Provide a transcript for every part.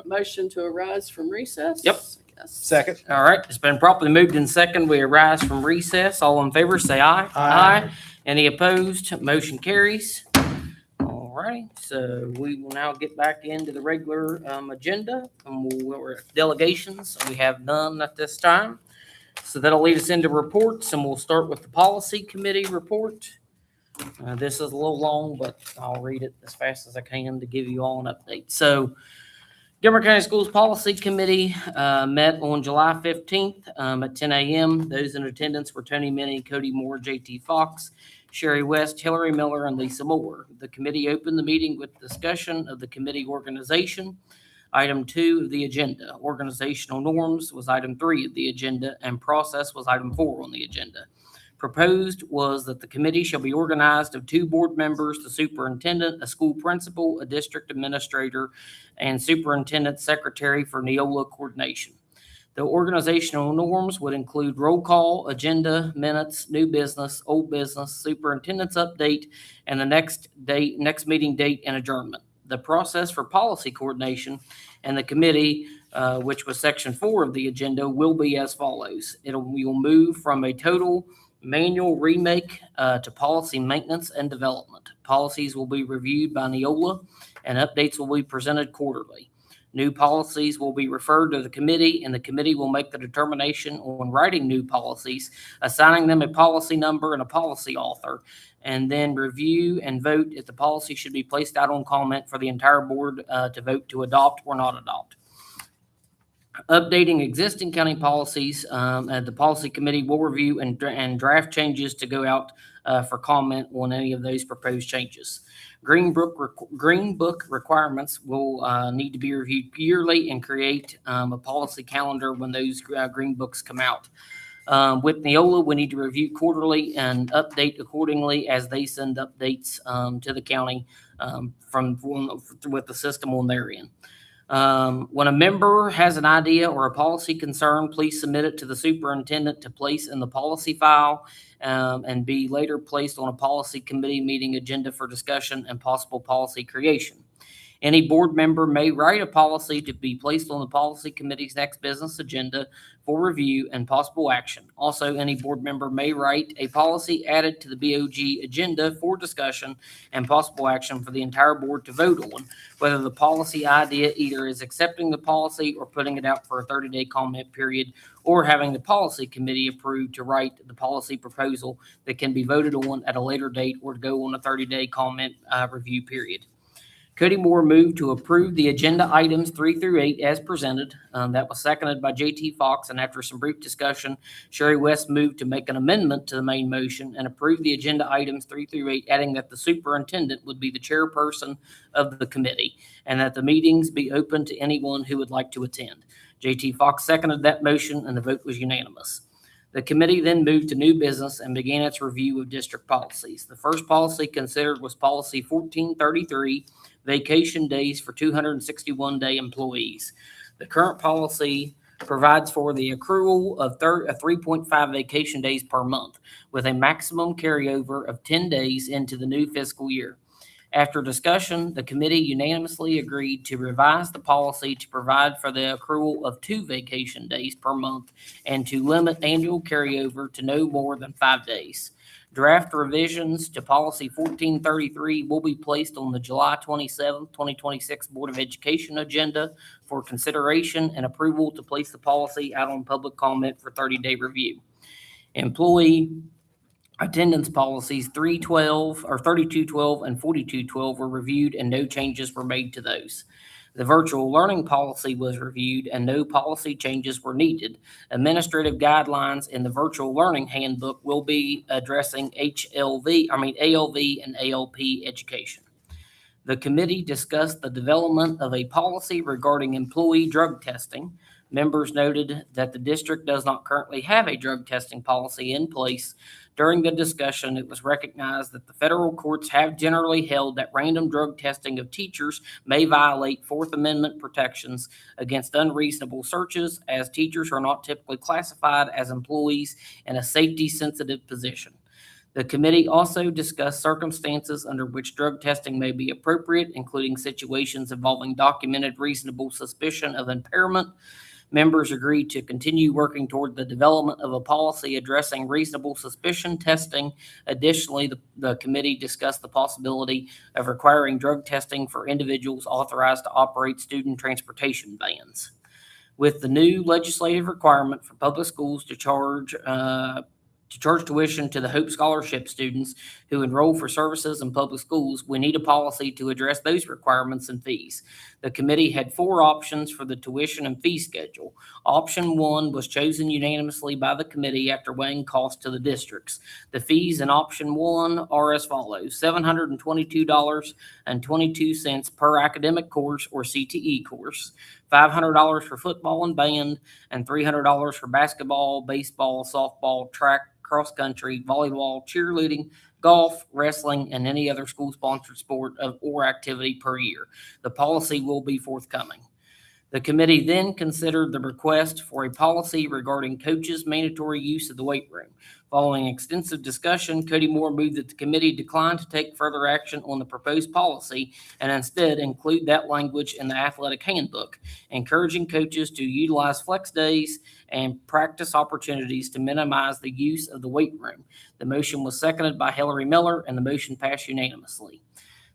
Motion to arise from recess? Yep. I guess. Second. All right, it's been properly moved in second. We arise from recess. All in favor, say aye. Aye. Any opposed? Motion carries. All righty, so we will now get back into the regular agenda, and we're at delegations. We have none at this time. So that'll lead us into reports, and we'll start with the policy committee report. This is a little long, but I'll read it as fast as I can to give you all an update. So Gilmer County Schools Policy Committee met on July 15th at 10 a.m. Those in attendance were Tony Minnie, Cody Moore, J.T. Fox, Sherry West, Hillary Miller, and Lisa Moore. The committee opened the meeting with discussion of the committee organization. Item 2 of the agenda. Organizational norms was item 3 of the agenda, and process was item 4 on the agenda. Proposed was that the committee shall be organized of 2 board members, the superintendent, a school principal, a district administrator, and superintendent secretary for Neola coordination. The organizational norms would include roll call, agenda, minutes, new business, old business, superintendent's update, and the next meeting date and adjournment. The process for policy coordination and the committee, which was section 4 of the agenda, will be as follows. We will move from a total manual remake to policy maintenance and development. Policies will be reviewed by Neola, and updates will be presented quarterly. New policies will be referred to the committee, and the committee will make the determination on writing new policies, assigning them a policy number and a policy author, and then review and vote if the policy should be placed out on comment for the entire board to vote to adopt or not adopt. Updating existing county policies, the policy committee will review and draft changes to go out for comment on any of those proposed changes. Green Book requirements will need to be reviewed yearly and create a policy calendar when those Green Books come out. With Neola, we need to review quarterly and update accordingly as they send updates to the county with the system on their end. When a member has an idea or a policy concern, please submit it to the superintendent to place in the policy file and be later placed on a policy committee meeting agenda for discussion and possible policy creation. Any board member may write a policy to be placed on the policy committee's next business agenda for review and possible action. Also, any board member may write a policy added to the BOG agenda for discussion and possible action for the entire board to vote on, whether the policy idea either is accepting the policy or putting it out for a 30-day comment period, or having the policy committee approve to write the policy proposal that can be voted on at a later date or to go on a 30-day comment review period. Cody Moore moved to approve the agenda items 3 through 8 as presented. That was seconded by J.T. Fox, and after some brief discussion, Sherry West moved to make an amendment to the main motion and approve the agenda items 3 through 8, adding that the superintendent would be the chairperson of the committee and that the meetings be open to anyone who would like to attend. J.T. Fox seconded that motion, and the vote was unanimous. The committee then moved to new business and began its review of district policies. The first policy considered was policy 1433, vacation days for 261-day employees. The current policy provides for the accrual of 3.5 vacation days per month, with a maximum carryover of 10 days into the new fiscal year. After discussion, the committee unanimously agreed to revise the policy to provide for the accrual of 2 vacation days per month and to limit annual carryover to no more than 5 days. Draft revisions to policy 1433 will be placed on the July 27, 2026 Board of Education agenda for consideration and approval to place the policy out on public comment for 30-day review. Employee attendance policies 312 or 3212 and 4212 were reviewed and no changes were made to those. The virtual learning policy was reviewed and no policy changes were needed. Administrative guidelines in the virtual learning handbook will be addressing ALV and ALP education. The committee discussed the development of a policy regarding employee drug testing. Members noted that the district does not currently have a drug testing policy in place. During the discussion, it was recognized that the federal courts have generally held that random drug testing of teachers may violate Fourth Amendment protections against unreasonable searches, as teachers are not typically classified as employees in a safety-sensitive position. The committee also discussed circumstances under which drug testing may be appropriate, including situations involving documented reasonable suspicion of impairment. Members agreed to continue working toward the development of a policy addressing reasonable suspicion testing. Additionally, the committee discussed the possibility of requiring drug testing for individuals authorized to operate student transportation vans. With the new legislative requirement for public schools to charge tuition to the Hope Scholarship students who enroll for services in public schools, we need a policy to address those requirements and fees. The committee had 4 options for the tuition and fee schedule. Option 1 was chosen unanimously by the committee after weighing costs to the districts. The fees in option 1 are as follows: $722.22 per academic course or CTE course, $500 for football and band, and $300 for basketball, baseball, softball, track, cross country, volleyball, cheerleading, golf, wrestling, and any other school-sponsored sport or activity per year. The policy will be forthcoming. The committee then considered the request for a policy regarding coaches' mandatory use of the weight room. Following extensive discussion, Cody Moore moved that the committee decline to take further action on the proposed policy and instead include that language in the athletic handbook, encouraging coaches to utilize flex days and practice opportunities to minimize the use of the weight room. The motion was seconded by Hillary Miller, and the motion passed unanimously.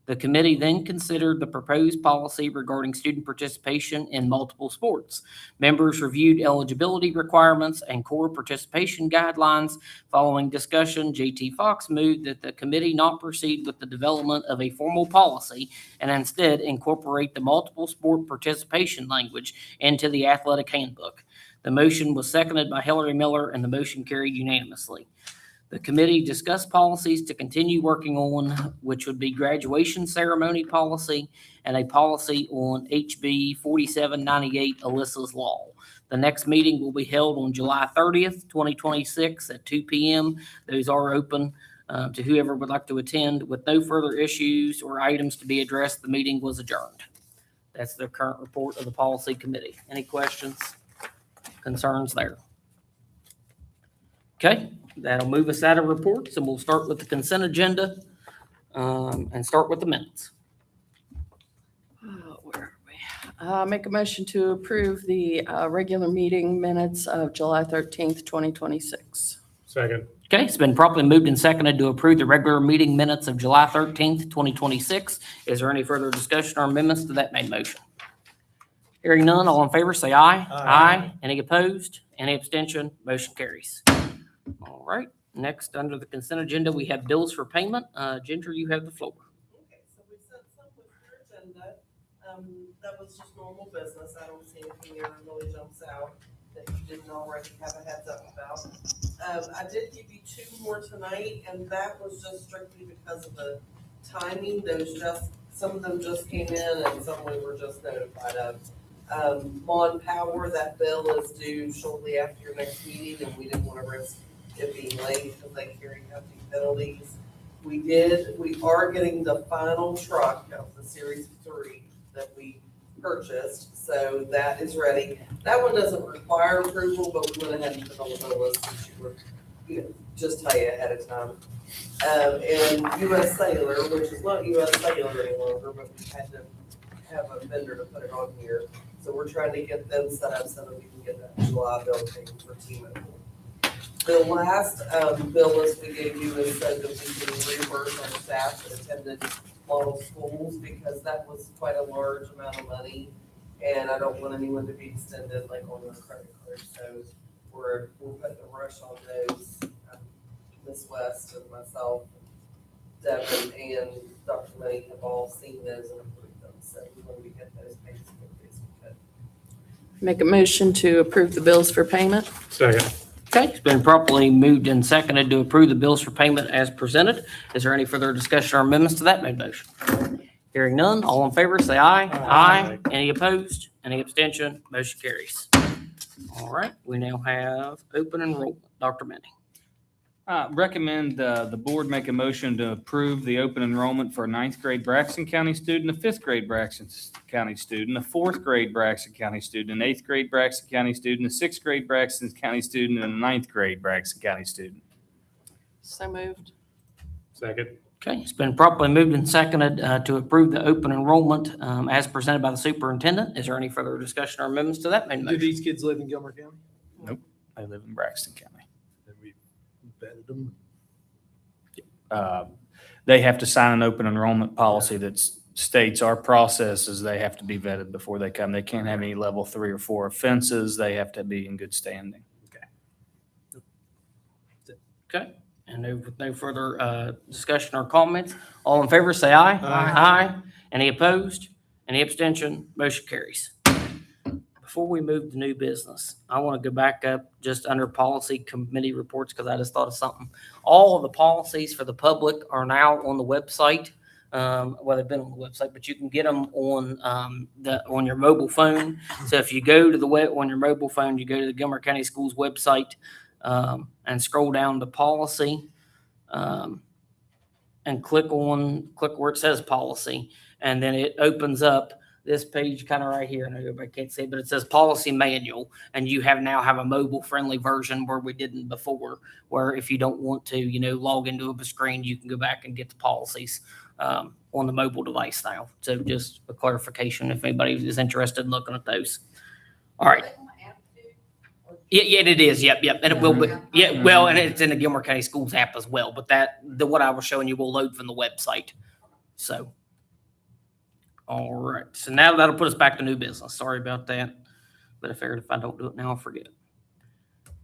The committee then considered the proposed policy regarding student participation in multiple sports. Members reviewed eligibility requirements and core participation guidelines. Following discussion, J.T. Fox moved that the committee not proceed with the development of a formal policy and instead incorporate the multiple sport participation language into the athletic handbook. The motion was seconded by Hillary Miller, and the motion carried unanimously. The committee discussed policies to continue working on, which would be graduation ceremony policy and a policy on HB 4798, Alyssa's Law. The next meeting will be held on July 30th, 2026 at 2 p.m. Those are open to whoever would like to attend. With no further issues or items to be addressed, the meeting was adjourned. That's the current report of the policy committee. Any questions, concerns there? Okay. That'll move us out of reports, and we'll start with the consent agenda and start with the minutes. Where are we? Make a motion to approve the regular meeting minutes of July 13th, 2026. Second. Okay, it's been properly moved and seconded to approve the regular meeting minutes of July 13th, 2026. Is there any further discussion or amendments to that made motion? Hearing none, all in favor say aye. Aye. Any opposed? Any abstention? Motion carries. All right, next under the consent agenda, we have bills for payment. Ginger, you have the floor. Okay, so we sent some with your agenda. That was just normal business. I don't see anything there that really jumps out that you didn't already have a heads up about. I did give you 2 more tonight, and that was just strictly because of the timing. Some of them just came in and some we were just notified of. Mon Power, that bill is due shortly after your next meeting, and we didn't want to risk it being late because they carry hefty penalties. We are getting the final truck of the Series 3 that we purchased, so that is ready. That one doesn't require approval, but we went ahead and put it on the bill list since you were, just tell you ahead of time. And US Sailor, which is not US Sailor any longer, but we had to have a vendor to put it on here. So we're trying to get them set up so that we can get that July bill paid for T-Mobile. The last bill list we gave you is said that we can reimburse our staff that attended model schools because that was quite a large amount of money. And I don't want anyone to be extended like on their credit card. So we're putting a rush on those. Ms. West and myself, Devin, and Dr. Money have all seen those and approved them. So we want to get those paid as quickly as we could. Make a motion to approve the bills for payment. Second. Okay, it's been properly moved and seconded to approve the bills for payment as presented. Is there any further discussion or amendments to that made motion? Hearing none, all in favor say aye. Aye. Any opposed? Any abstention? Motion carries. All right, we now have open enrollment. Dr. Manning. Recommend the board make a motion to approve the open enrollment for a 9th grade Braxton County student, a 5th grade Braxton County student, a 4th grade Braxton County student, an 8th grade Braxton County student, a 6th grade Braxton County student, and a 9th grade Braxton County student. So moved. Second. Okay, it's been properly moved and seconded to approve the open enrollment as presented by the superintendent. Is there any further discussion or amendments to that main Do motion? these kids live in Gilmer County? I live in Braxton County. Have we vetted them? They have to sign an open enrollment policy that states our process is they have to be vetted before they come. They can't have any level 3 or 4 offenses. They have to be in good standing. Okay, and with no further discussion or comments, all in favor say aye. Aye. Any opposed? Any abstention? Motion carries. Before we move to new business, I want to go back up just under policy committee reports because I just thought of something. All of the policies for the public are now on the website. Well, they've been on the website, but you can get them on on your mobile phone. So if you go to the web on your mobile phone, you go to the Gilmer County Schools website and scroll down to policy and click where it says policy, and then it opens up this page kind of right here. I know everybody can't see it, but it says policy manual, and you now have a mobile friendly version where we didn't before, where if you don't want to, log into a screen, you can go back and get the policies on the mobile device now. So just a clarification if anybody is interested in looking at those. All right. Yeah, it is. Yep. And it will be, and it's in the Gilmer County Schools app as well, but what I was showing you will load from the website. So. All right, so now that'll put us back to new business. Sorry about that, but I figured if I don't do it now, I'll forget.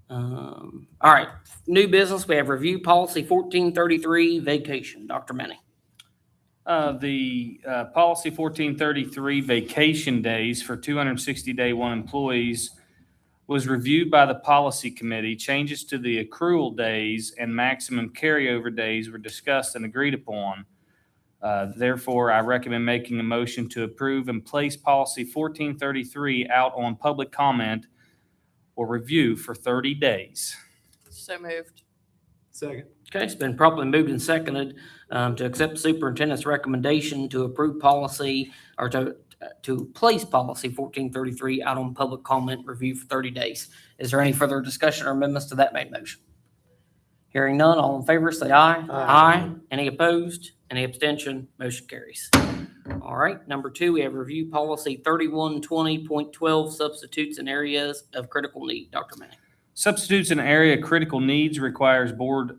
All right, new business. We have review policy 1433 vacation. Dr. Manning. The policy 1433 vacation days for 260 day one employees was reviewed by the policy committee. Changes to the accrual days and maximum carryover days were discussed and agreed upon. Therefore, I recommend making a motion to approve and place policy 1433 out on public comment or review for 30 days. So moved. Second. Okay, it's been properly moved and seconded to accept the superintendent's recommendation to approve policy or to place policy 1433 out on public comment review for 30 days. Is there any further discussion or amendments to that main motion? Hearing none, all in favor say aye. Aye. Any opposed? Any abstention? Motion carries. All right, number 2, we have review policy 3120.12 substitutes in areas of critical need. Dr. Manning. Substitutes in area critical needs requires board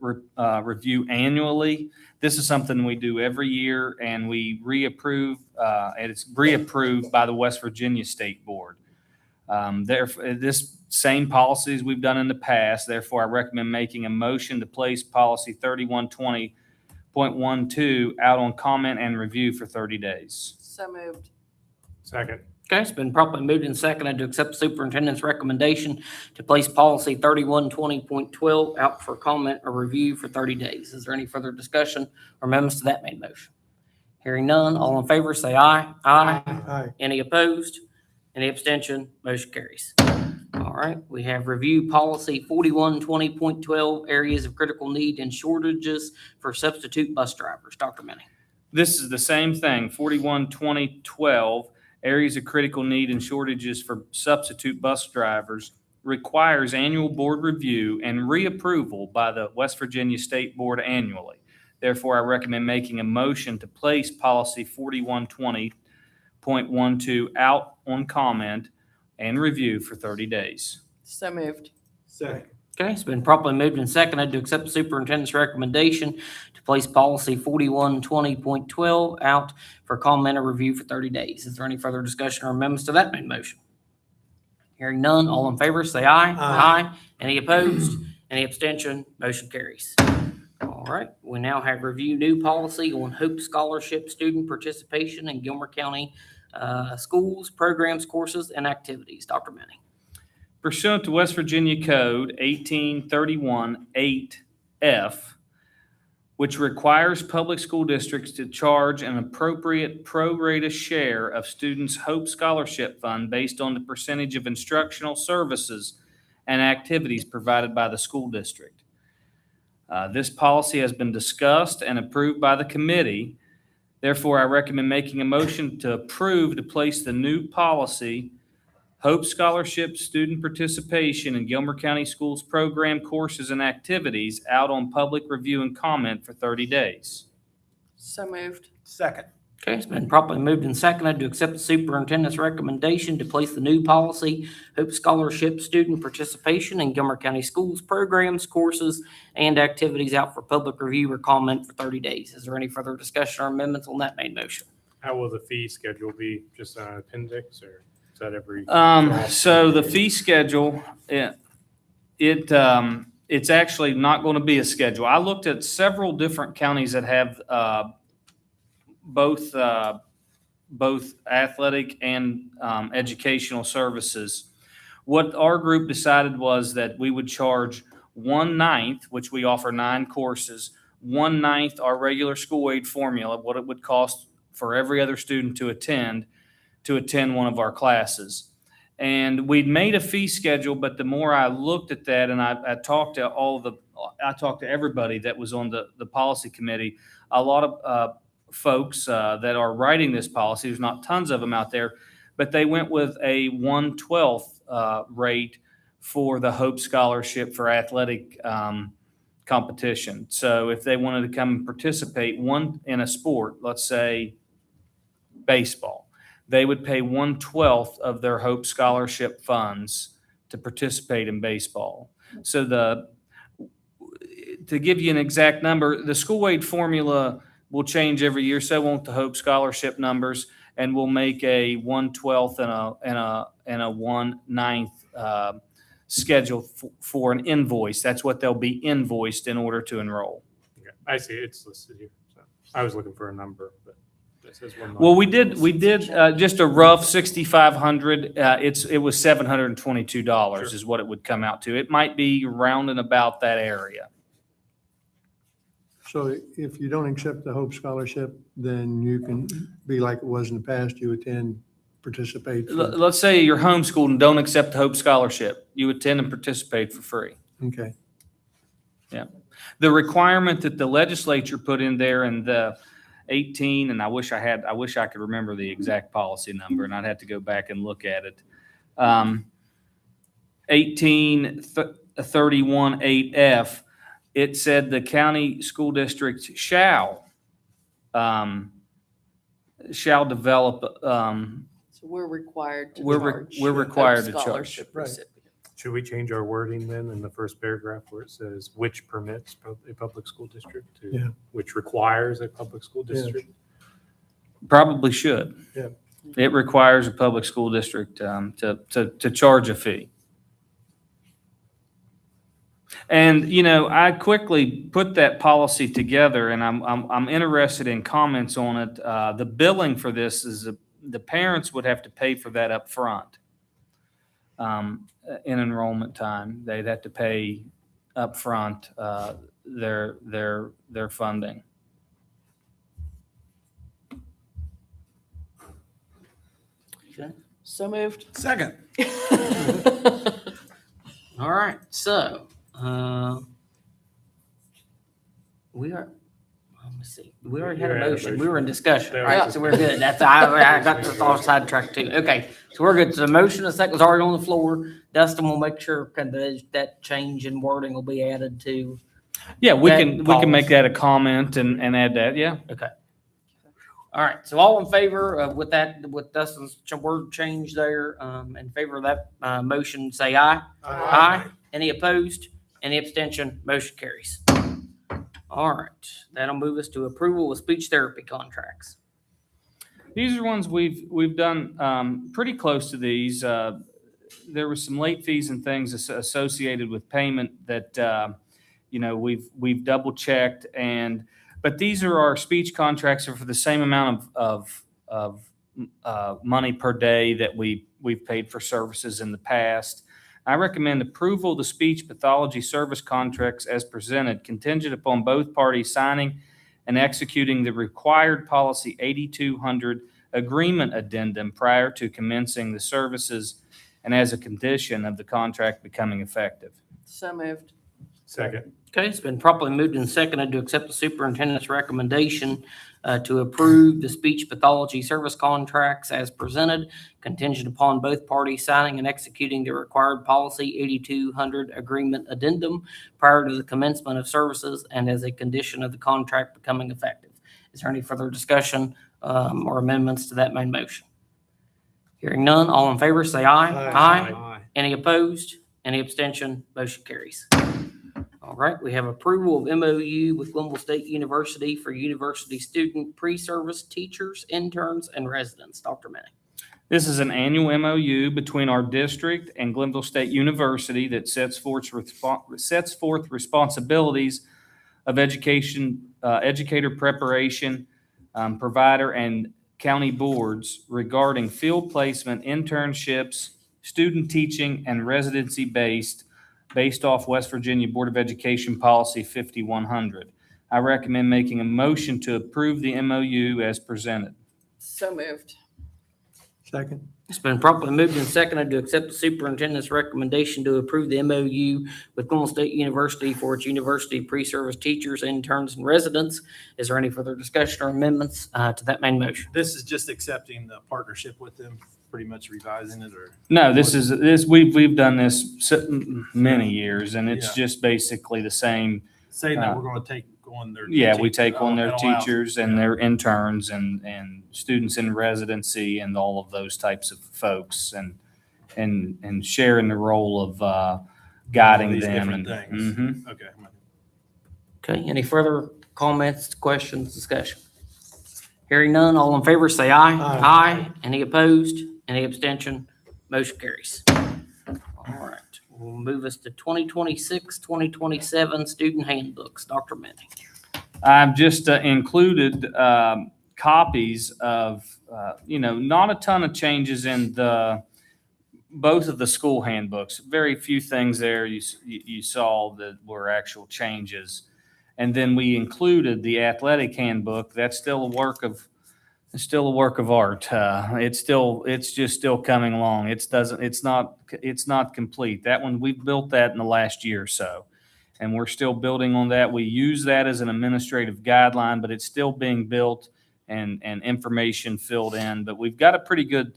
review annually. This is something we do every year, and we reapprove, and it's reapproved by the West Virginia State Board. This same policies we've done in the past. Therefore, I recommend making a motion to place policy 3120.12 out on comment and review for 30 days. So moved. Second. Okay, it's been properly moved and seconded to accept the superintendent's recommendation to place policy 3120.12 out for comment or review for 30 days. Is there any further discussion or amendments to that main motion? Hearing none, all in favor say aye. Aye. Aye. Any opposed? Any abstention? Motion carries. All right, we have review policy 4120.12 areas of critical need and shortages for substitute bus drivers. Dr. Manning. This is the same thing, 412012 areas of critical need and shortages for substitute bus drivers requires annual board review and reapproval by the West Virginia State Board annually. Therefore, I recommend making a motion to place policy 4120.12 out on comment and review for 30 days. So moved. Second. Okay, it's been properly moved and seconded to accept the superintendent's recommendation to place policy 4120.12 out for comment or review for 30 days. Is there any further discussion or amendments to that main motion? Hearing none, all in favor say aye. Aye. Any opposed? Any abstention? Motion carries. All right, we now have review new policy on Hope Scholarship student participation in Gilmer County schools, programs, courses, and activities. Dr. Manning. Pursuant to West Virginia Code 1831-8F, which requires public school districts to charge an appropriate pro rata share of students' Hope Scholarship Fund based on the percentage of instructional services and activities provided by the school district. This policy has been discussed and approved by the committee. Therefore, I recommend making a motion to approve to place the new policy, Hope Scholarship student participation in Gilmer County Schools program, courses, and activities out on public review and comment for 30 days. So moved. Second. Okay, it's been properly moved and seconded to accept the superintendent's recommendation to place the new policy, Hope Scholarship student participation in Gilmer County Schools programs, courses, and activities out for public review or comment for 30 days. Is there any further discussion or amendments on that main motion? How will the fee schedule be? Just an appendix or is that every? So the fee schedule, it's actually not going to be a schedule. I looked at several different counties that have both athletic and educational services. What our group decided was that we would charge 1/9, which we offer 9 courses, 1/9 our regular school aid formula, what it would cost for every other student to attend one of our classes. And we'd made a fee schedule, but the more I looked at that and I talked to everybody that was on the policy committee, a lot of folks that are writing this policy, there's not tons of them out there, but they went with a 1/12 rate for the Hope Scholarship for athletic competition. So if they wanted to come and participate in a sport, let's say baseball, they would pay 1/12 of their Hope Scholarship funds to participate in baseball. So to give you an exact number, the school aid formula will change every year, so won't the Hope Scholarship numbers, and we'll make a 1/12 and a 1/9 schedule for an invoice. That's what they'll be invoiced in order to enroll. Okay, I see, it's listed here. So I was looking for a number, but this is one. Well, we did just a rough 6,500. It was $722 Sure. is what it would come out to. It might be rounding about that area. So if you don't accept the Hope Scholarship, then you can be like it was in the past, you attend, participate. Let's say you're homeschooled and don't accept the Hope Scholarship. You attend and participate for free. Okay, The requirement that the legislature put in there in the 18, and I wish I could remember the exact policy number, and I'd have to go back and look at it. 1831-8F, it said the county school districts shall develop, So we're required to We're re- charge. we're Hope required to charge. Scholarship Right. recipient. Should we change our wording then in the first paragraph where it says which permits a public school district Yeah. to, which requires a public school Yeah. district? probably should. Yeah. It requires a public school district to charge a fee. And, I quickly put that policy together, and I'm interested in comments on it. The billing for this is the parents would have to pay for that up front. In enrollment time, they'd have to pay upfront their funding. So moved. Second. All right, so, let me see, we already had a We had a motion, we motion. were in discussion, There right? was- So we're good, I got this all sidetracked too, okay, so we're good, so the motion, a second was already on the floor, Dustin will make sure that change in wording will be added to, Yeah, we That can make policy. that a comment and add that, yeah. all right, so all in favor with Dustin's word change there, in favor of that, motion, say aye. Aye. Any opposed? Any abstention? Motion carries. All right, that'll move us to approval of speech therapy contracts. These are ones we've done pretty close to these. There were some late fees and things associated with payment that we've double checked, but these are our speech contracts for the same amount of money per day that we've paid for services in the past. I recommend approval of the speech pathology service contracts as presented, contingent upon both parties signing and executing the required policy 8200 agreement addendum prior to commencing the services and as a condition of the contract becoming effective. So moved. Second. Okay, it's been properly moved and seconded to accept the superintendent's recommendation to approve the speech pathology service contracts as presented, contingent upon both parties signing and executing the required policy 8200 agreement addendum prior to the commencement of services and as a condition of the contract becoming effective. Is there any further discussion or amendments to that main motion? Hearing none, all in favor say aye. Aye. Any opposed? Any abstention? Motion carries. All right, we have approval of MOU with Glenville State University for university student pre-service teachers, interns, and residents. Dr. Manning. This is an annual MOU between our district and Glenville State University that sets forth responsibilities of education, educator preparation, provider, and county boards regarding field placement, internships, student teaching, and residency based off West Virginia Board of Education Policy 5100. I recommend making a motion to approve the MOU as presented. So moved. Second. It's been properly moved and seconded to accept the superintendent's recommendation to approve the MOU with Glenville State University for its university pre-service teachers, interns, and residents. Is there any further discussion or amendments to that main motion? This is just accepting the partnership with them, pretty much revising it, or? No, we've done this many years, and it's Yeah. just basically the same. Saying that we're gonna take on their. Yeah, we teaching, take on their and allow- teachers and their interns and students in residency and all of those types of folks and sharing the role of guiding These them. different things. Mhm. Okay. Okay, any further comments, questions, discussion? Hearing none, all in favor say aye. Aye. Any opposed? Any abstention? Motion carries. All right, we'll move us to 2026, 2027 student handbooks. Dr. Manning. I've just included copies of, not a ton of changes in both of the school handbooks. Very few things there you saw that were actual changes. And then we included the athletic handbook. That's still a work of art. It's just still coming along. It's not complete. That one, we've built that in the last year or so, and we're still building on that. We use that as an administrative guideline, but it's still being built and information filled in. But we've got a pretty good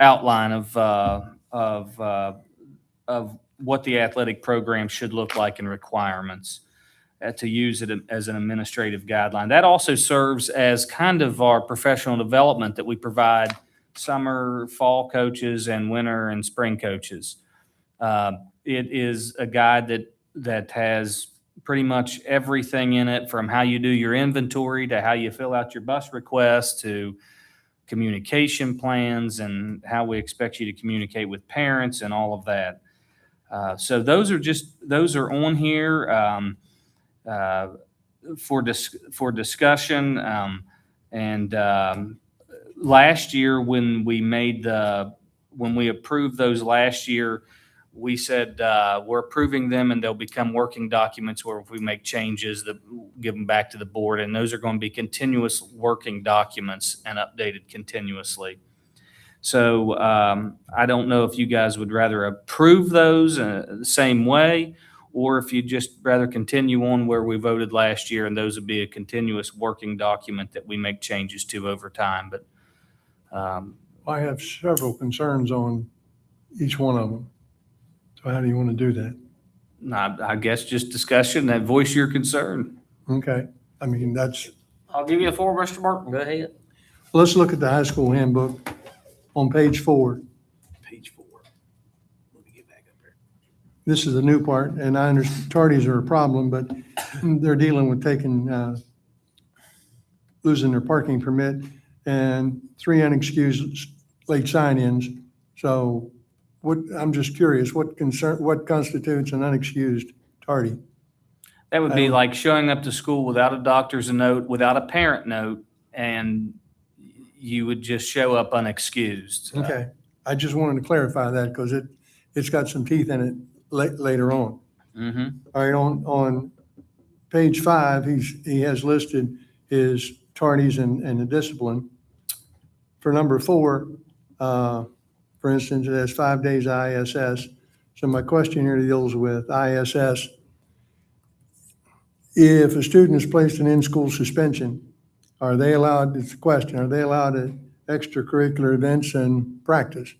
outline of what the athletic program should look like and requirements to use it as an administrative guideline. That also serves as kind of our professional development that we provide summer, fall coaches and winter and spring coaches. It is a guide that has pretty much everything in it, from how you do your inventory to how you fill out your bus request to communication plans and how we expect you to communicate with parents and all of that. So those are on here for discussion. Last year when we approved those last year, we said we're approving them and they'll become working documents where if we make changes, that give them back to the board. And those are going to be continuous working documents and updated continuously. So I don't know if you guys would rather approve those the same way, or if you'd just rather continue on where we voted last year, and those would be a continuous working document that we make changes to over time. But I have several concerns on each one of them. So how do you want to do that? I guess just discussion and voice your concern. Okay, I mean, I'll give you a floor, Mr. Martin. Go ahead. let's look at the high school handbook on page 4. Page 4. Let me get back up there. This is the new part, and I understand tardies are a problem, but they're dealing with losing their parking permit and 3 unexcused late sign-ins. So I'm just curious, what constitutes an unexcused tardy? That would be like showing up to school without a doctor's note, without a parent note, and you would just show up unexcused. Okay, I just wanted to clarify that because it's got some teeth in it later on. Mm-hmm. All right, on page 5, he has listed his tardies and the discipline. For number 4, for instance, it has 5 days ISS. So my question here deals with ISS. if a student is placed in in-school suspension, are they allowed, it's a question, are they allowed extracurricular events and practice?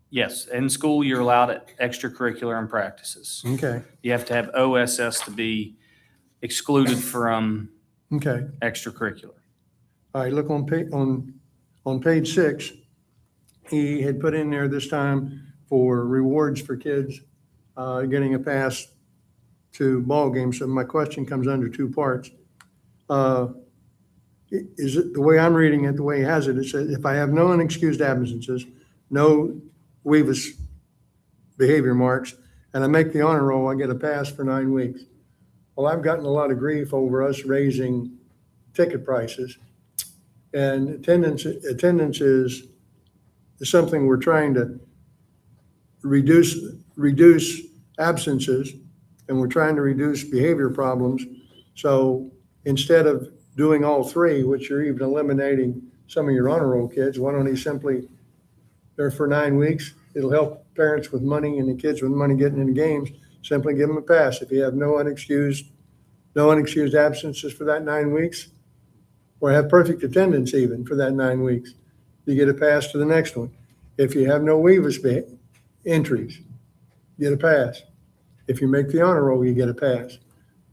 Yes, in school, you're allowed extracurricular and practices. Okay, You have to have OSS to be excluded from okay. extracurricular. All right, look on page 6, he had put in there this time for rewards for kids getting a pass to ball games. So my question comes under two parts. Is it, the way I'm reading it, the way he has it, it says, if I have no unexcused absences, no Weavis behavior marks, and I make the honor roll, I get a pass for 9 weeks. Well, I've gotten a lot of grief over us raising ticket prices. And attendance is something we're trying to reduce absences, and we're trying to reduce behavior problems. So instead of doing all three, which you're even eliminating some of your honor roll kids, why don't he simply, they're for 9 weeks, it'll help parents with money and the kids with money getting into games, simply give them a pass. If you have no unexcused absences for that 9 weeks, or have perfect attendance even for that 9 weeks, you get a pass to the next one. If you have no Weavis entries, you get a pass. If you make the honor roll, you get a pass.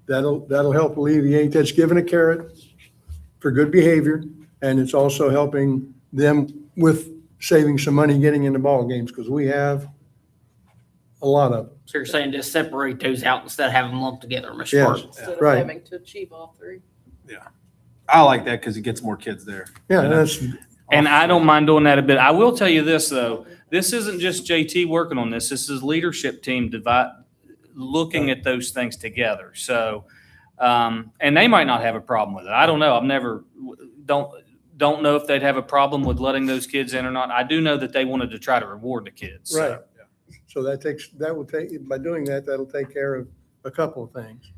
That'll help alleviate, that's giving a carrot for good behavior, and it's also helping them with saving some money getting into ball games, because we have a lot of them. So you're saying just separate those out instead of having them lumped together, Mr. Yes. Park? Instead of Right. having to achieve all three. I like that because it gets more kids there. Yeah, that's, And I don't mind doing that a bit. I will tell you this, though. This isn't just JT working on this. This is leadership team looking at those things together. So, and they might not have a problem with it. I don't know. I've never, don't know if they'd have a problem with letting those kids in or not. I do know that they wanted to try to reward the kids. So. right. So by doing that, that'll take care of a couple of things.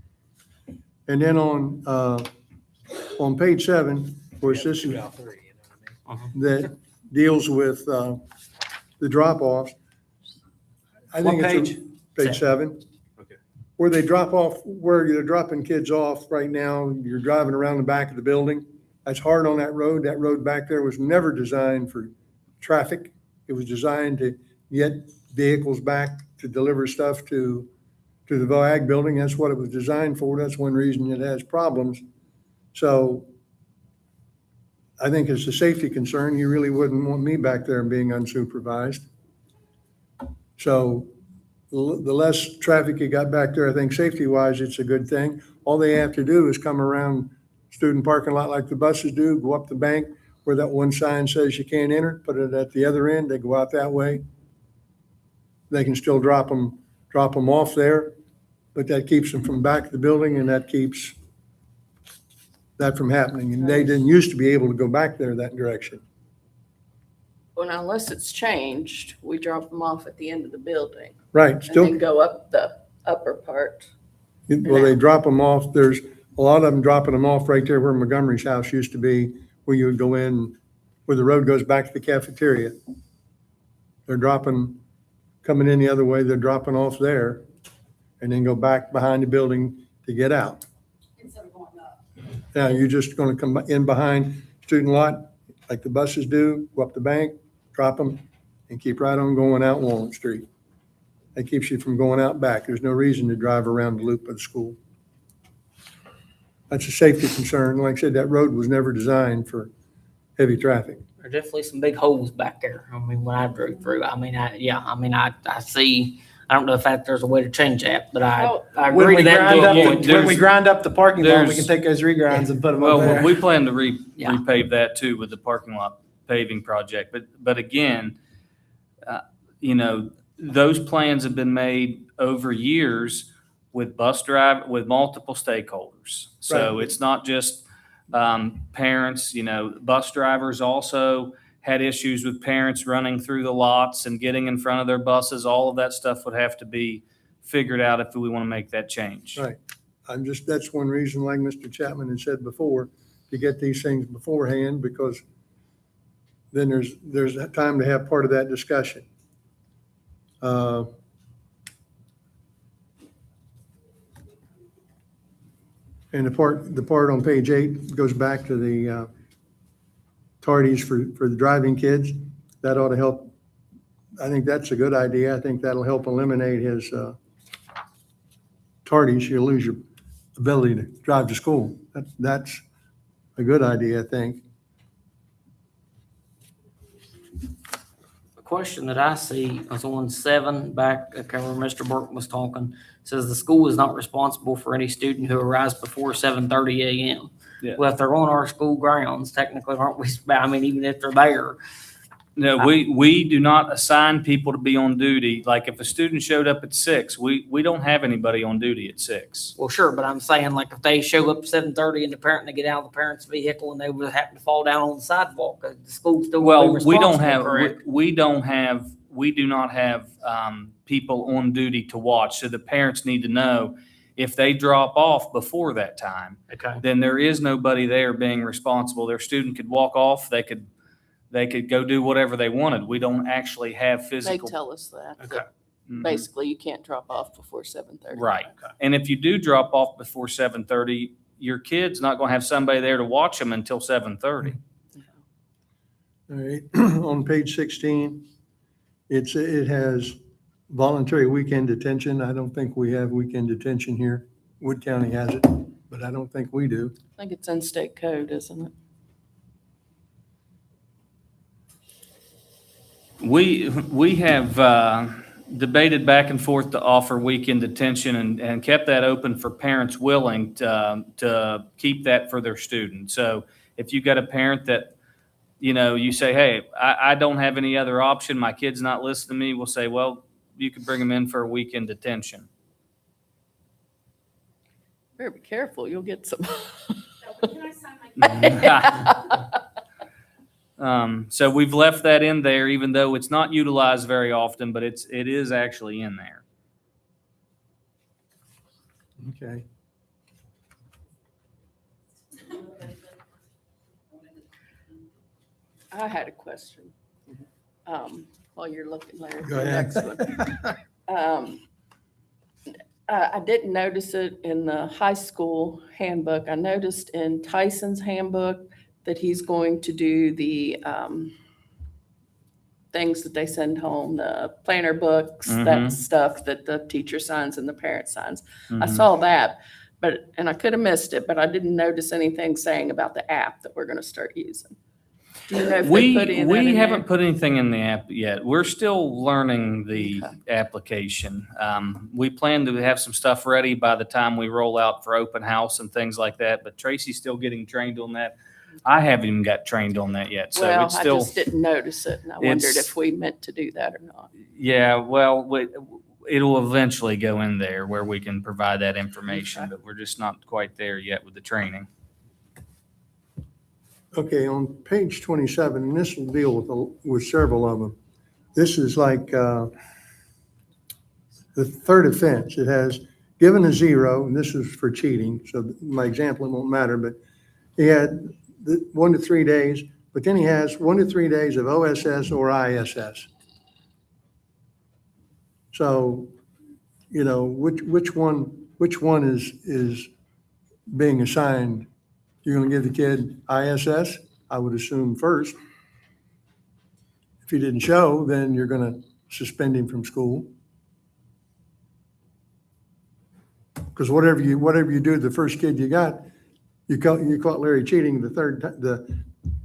And then on page 7, of course, this is, that deals with the drop-offs. I think What it's page? page 7. Okay. Where they drop off, where you're dropping kids off right now, you're driving around the back of the building. That's hard on that road. That road back there was never designed for traffic. It was designed to get vehicles back to deliver stuff to the VOAG building. That's what it was designed for. That's one reason it has problems. So I think it's a safety concern. You really wouldn't want me back there being unsupervised. So the less traffic you got back there, I think safety-wise, it's a good thing. All they have to do is come around student parking lot like the buses do, go up the bank where that one sign says you can't enter, put it at the other end, they go out that way. They can still drop them off there, but that keeps them from back of the building, and that keeps that from happening. And they didn't used to be able to go back there that direction. Well, now, unless it's changed, we drop them off at the end of the building Right, and still, then go up the upper part. well, they drop them off. There's a lot of them dropping them off right there where Montgomery's house used to be, where you would go in, where the road goes back to the cafeteria. They're coming in the other way, they're dropping off there and then go back behind the building to get out. Instead of going up. Now, you're just gonna come in behind student lot like the buses do, go up the bank, drop them, and keep right on going out Walnut Street. That keeps you from going out back. There's no reason to drive around the loop of the school. That's a safety concern. Like I said, that road was never designed for heavy traffic. There are definitely some big holes back there. I mean, when I drove through, I see, I don't know if there's a way to change that, but I When agree we to that. grind good up, point. when we grind up the parking lot, we there's- can take those regrinds and put them Well, up there. we plan to Yeah. repave that too with the parking lot paving project. But again, those plans have been made over years with with multiple stakeholders. So Right. it's not just parents, bus drivers also had issues with parents running through the lots and getting in front of their buses. All of that stuff would have to be figured out if we want to make that change. Right. That's one reason, like Mr. Chapman had said before, to get these things beforehand, because then there's time to have part of that discussion. And the part on page 8 goes back to the tardies for the driving kids. That ought to help. I think that's a good idea. I think that'll help eliminate his tardies. You'll lose your ability to drive to school. That's a good idea, I think. The question that I see is on 7 back, where Mr. Burke was talking, says the school is not responsible for any student who arrives before 7:30 a.m. Yeah. Well, if they're on our school grounds, technically, aren't we, I mean, even if they're there, No, we do not assign people to be on duty. Like if a student showed up at 6, we don't have anybody on duty at 6. well, sure, but I'm saying like if they show up at 7:30 and they get out of the parent's vehicle and they would happen to fall down on the sidewalk, the school still will be Well, we don't responsible, have, correct? we do not have people on duty to watch. So the parents need to know if they drop off before that time, Okay. then there is nobody there being responsible. Their student could walk off. They could go do whatever they wanted. We don't actually have They physical. tell us that. Okay. Mhm. Basically, you can't drop off before 7:30. Right. And if you do drop off before 7:30, your kid's not going to have somebody there to watch them until 7:30. All right, on page 16, it has voluntary weekend detention. I don't think we have weekend detention here. Wood County has it, but I don't think we do. I think it's in state code, isn't it? We have debated back and forth to offer weekend detention and kept that open for parents willing to keep that for their students. So if you've got a parent that, you say, hey, I don't have any other option, my kid's not listening to me, we'll say, well, you can bring them in for a weekend detention. Better be careful, you'll get some. Can I sign my? So we've left that in there, even though it's not utilized very often, but it is actually in there. Okay. I had a question. While you're looking, Larry. Go for the ahead. next one. I didn't notice it in the high school handbook. I noticed in Tyson's handbook that he's going to do the things that they send home, the planner books, that Mhm. stuff that the teacher signs and the parent signs. I Mhm. saw that, and I could have missed it, but I didn't notice anything saying about the app that we're going to start using. Do you know if they put in that We in haven't there? put anything in the app yet. We're still learning the Okay. application. We plan to have some stuff ready by the time we roll out for open house and things like that, but Tracy's still getting trained on that. I haven't even got trained on that yet, so Well, it's I still, just didn't notice it, and I wondered it's- if we meant to do that or not. yeah, well, it'll eventually go in there where we can provide that information, Okay. but we're just not quite there yet with the training. Okay, on page 27, and this will deal with several of them. This is like the third offense. It has given a 0, and this is for cheating, so my example, it won't matter, but he had 1 to 3 days, but then he has 1 to 3 days of OSS or ISS. So, which one is being assigned? You're going to give the kid ISS, I would assume first. If he didn't show, then you're going to suspend him from school. Because whatever you do to the first kid you got, you caught Larry cheating the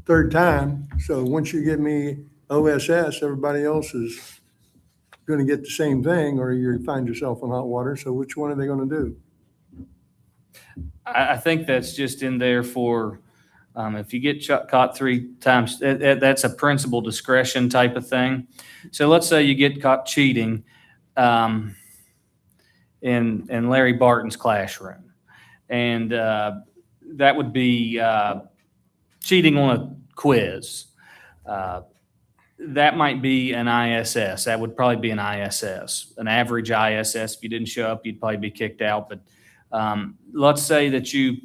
third time. So once you give me OSS, everybody else is going to get the same thing, or you find yourself in hot water. So which one are they going to do? I think that's just in there for, if you get caught 3 times, that's a principal discretion type of thing. So let's say you get caught cheating in Larry Barton's classroom. And that would be cheating on a quiz. That might be an ISS. That would probably be an ISS, an average ISS. If you didn't show up, you'd probably be kicked out. But let's say that you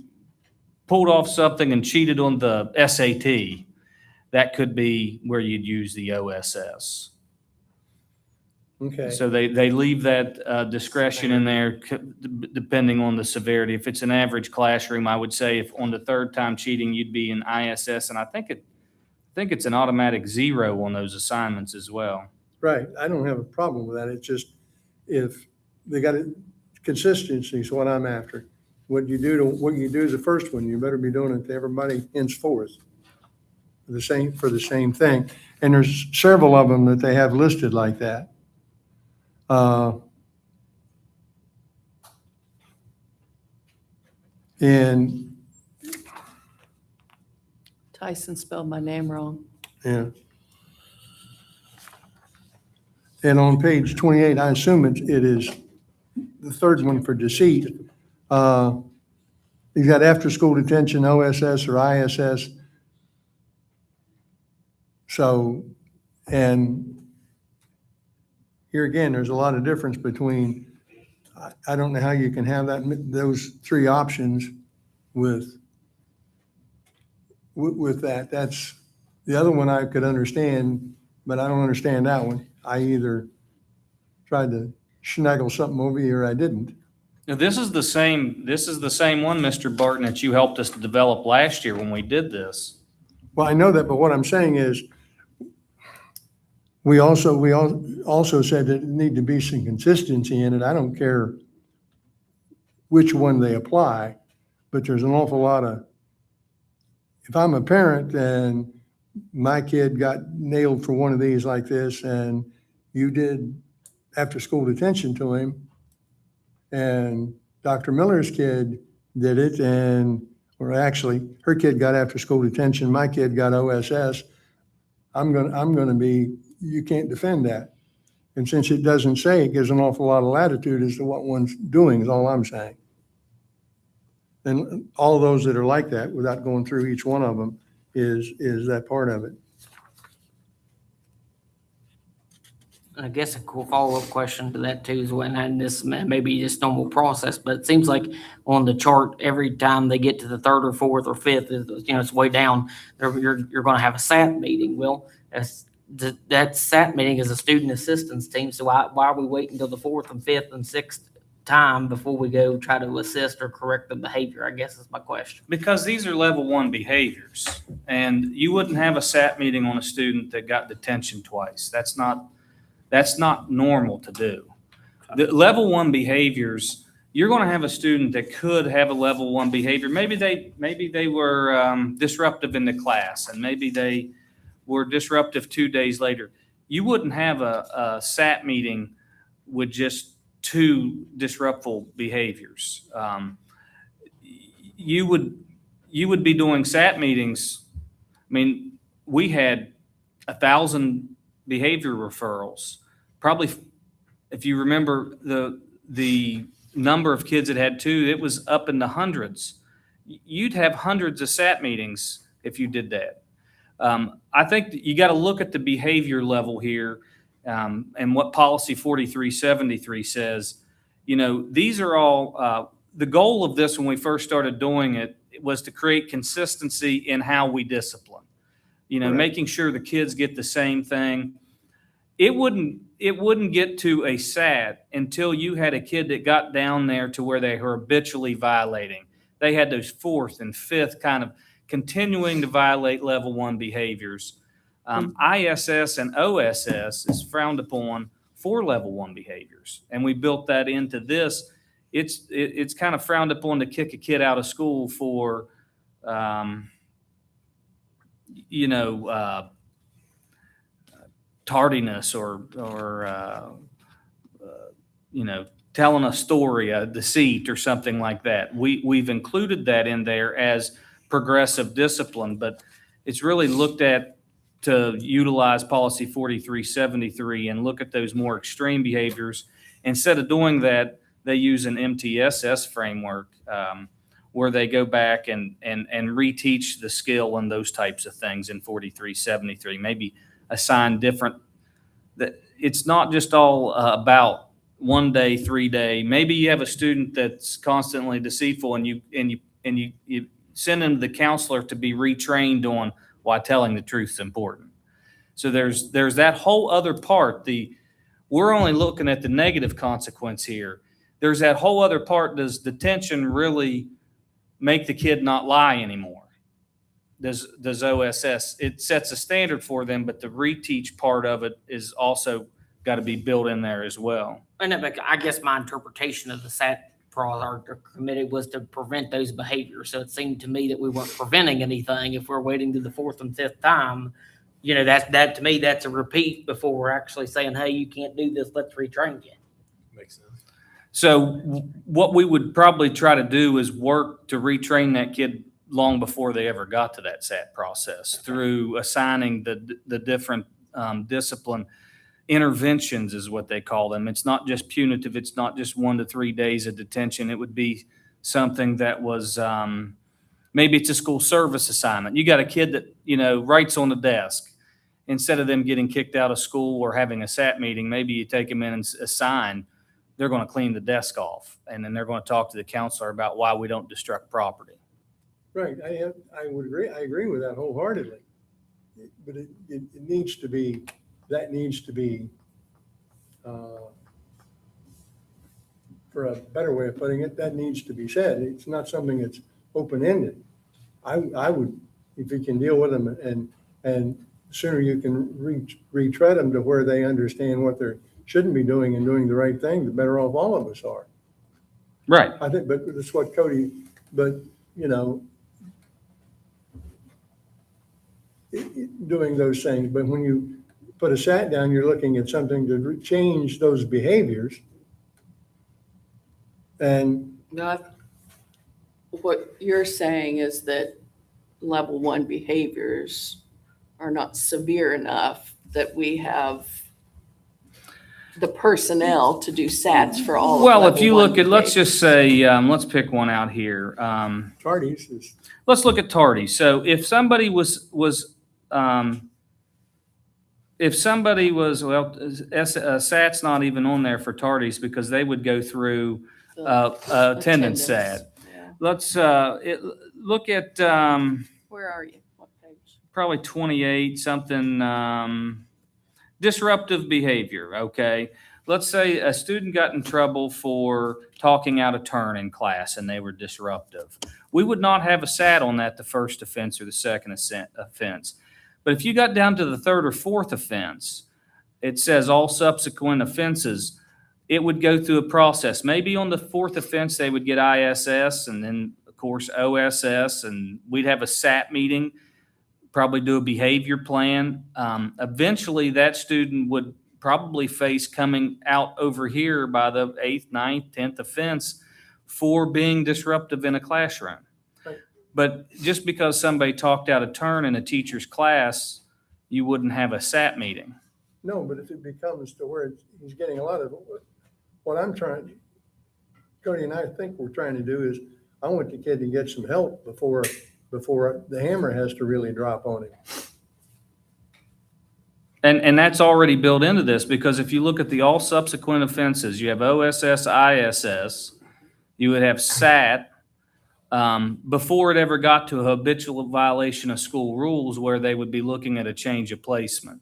pulled off something and cheated on the SAT. That could be where you'd use the OSS. Okay, So they leave that discretion in there depending on the severity. If it's an average classroom, I would say if on the third time cheating, you'd be in ISS. And I think it's an automatic 0 on those assignments as well. right. I don't have a problem with that. It's just if they got it, consistency is what I'm after. What you do is the first one, you better be doing it to everybody henceforth. For the same thing. And there's several of them that they have listed like that. And, Tyson spelled my name wrong. yeah. And on page 28, I assume it is the third one for deceit. You've got after-school detention, OSS or ISS. So, and here again, there's a lot of difference between, I don't know how you can have those three options with that. That's, the other one I could understand, but I don't understand that one. I either tried to snaggle something over you or I didn't. Now, this is the same one, Mr. Barton, that you helped us to develop last year when we did this. Well, I know that, but what I'm saying is, we also said that it need to be some consistency in it. I don't care which one they apply, but there's an awful lot of, if I'm a parent and my kid got nailed for one of these like this, and you did after-school detention to him, and Dr. Miller's kid did it, or actually, her kid got after-school detention, my kid got OSS, I'm gonna be, you can't defend that. And since it doesn't say, it gives an awful lot of latitude as to what one's doing, is all I'm saying. And all those that are like that, without going through each one of them, is that part of it. I guess a cool follow-up question to that too is when, and this may be just normal process, but it seems like on the chart, every time they get to the third or fourth or fifth, it's way down, you're going to have a SAT meeting. Well, that SAT meeting is a student assistance team, so why are we waiting until the fourth and fifth and sixth time before we go try to assist or correct the behavior? I guess is my question. Because these are level 1 behaviors, and you wouldn't have a SAT meeting on a student that got detention twice. That's not normal to do. The level 1 behaviors, you're going to have a student that could have a level 1 behavior. Maybe they were disruptive in the class, and maybe they were disruptive 2 days later. You wouldn't have a SAT meeting with just 2 disruptful behaviors. You would be doing SAT meetings. I mean, we had 1,000 behavior referrals. Probably, if you remember the number of kids that had 2, it was up in the hundreds. You'd have hundreds of SAT meetings if you did that. I think that you got to look at the behavior level here, and what policy 4373 says. These are all, the goal of this when we first started doing it was to create consistency in how we discipline. Correct. Making sure the kids get the same thing. It wouldn't get to a SAT until you had a kid that got down there to where they were habitually violating. They had those 4th and 5th kind of continuing to violate level 1 behaviors. ISS and OSS is frowned upon for level 1 behaviors, and we built that into this. It's kind of frowned upon to kick a kid out of school for, tardiness or telling a story, a deceit or something like that. We've included that in there as progressive discipline, but it's really looked at to utilize policy 4373 and look at those more extreme behaviors. Instead of doing that, they use an MTSS framework where they go back and reteach the skill and those types of things in 4373, maybe assign different, that it's not just all about 1 day, 3 day. Maybe you have a student that's constantly deceitful and you send them to the counselor to be retrained on why telling the truth is important. So there's that whole other part. we're only looking at the negative consequence here. There's that whole other part. Does detention really make the kid not lie anymore? Does OSS, it sets a standard for them, but the reteach part of it is also got to be built in there as well. And I guess my interpretation of the SAT committee was to prevent those behaviors. So it seemed to me that we weren't preventing anything if we're waiting to the fourth and fifth time. You know, that to me, that's a repeat before we're actually saying, hey, you can't do this, let's retrain you. Makes sense. So what we would probably try to do is work to retrain that kid long before they ever got to that SAT process through assigning the different discipline interventions is what they call them. It's not just punitive. It's not just 1 to 3 days of detention. It would be something that was maybe it's a school service assignment. You got a kid that, you know, writes on the desk. Instead of them getting kicked out of school or having a SAT meeting, maybe you take them in and assign, they're going to clean the desk off. And then they're going to talk to the counselor about why we don't destruct property. Right, I would agree, I agree with that wholeheartedly. But it needs to be, that needs to be, for a better way of putting it, that needs to be said. It's not something that's open-ended. I would, if you can deal with them and the sooner you can retread them to where they understand what they shouldn't be doing and doing the right thing, the better off all of us are. Right. I think, but that's what Cody, but, you know, doing those things, but when you put a SAT down, you're looking at something to change those behaviors. And What you're saying is that level 1 behaviors are not severe enough that we have the personnel to do SATs for all of Well, if level you 1 look at, let's behaviors. just say, let's pick one out here. tardies is, Let's look at tardy. So if somebody was, well, SAT's not even on there for tardies because they would go through The attendance SAT. Yeah. Let's look at Where are you? What page? probably 28, something disruptive behavior, okay? Let's say a student got in trouble for talking out of turn in class and they were disruptive. We would not have a SAT on that the first offense or the second offense. But if you got down to the third or fourth offense, it says all subsequent offenses, it would go through a process. Maybe on the fourth offense, they would get ISS and then, of course, OSS, and we'd have a SAT meeting, probably do a behavior plan. Eventually, that student would probably face coming out over here by the 8th, 9th, 10th offense for being disruptive in a classroom. Right. But just because somebody talked out of turn in a teacher's class, you wouldn't have a SAT meeting. no, but if it becomes to where he's getting a lot of, what I'm trying, Cody and I think we're trying to do is, I want the kid to get some help before the hammer has to really drop on him. And that's already built into this, because if you look at the all subsequent offenses, you have OSS, ISS, you would have SAT, before it ever got to a habitual violation of school rules where they would be looking at a change of placement.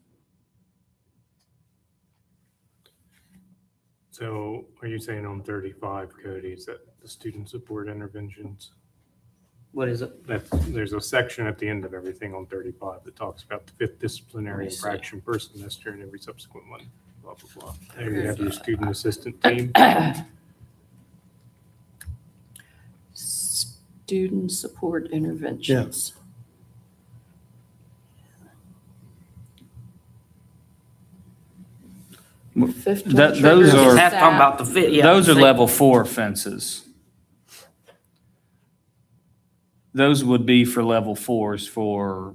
So are you saying on 35, Cody, is that the student support interventions? What is it? There's a section at the end of everything on 35 that talks about the 5th disciplinary Let me see. infraction per semester and every subsequent one, blah, blah, blah. There you have your student assistant team. Student support interventions. Fifth one Those triggers are- That's talking SAT. about the fit, yeah. Those are see. level 4 offenses. Those would be for level 4s for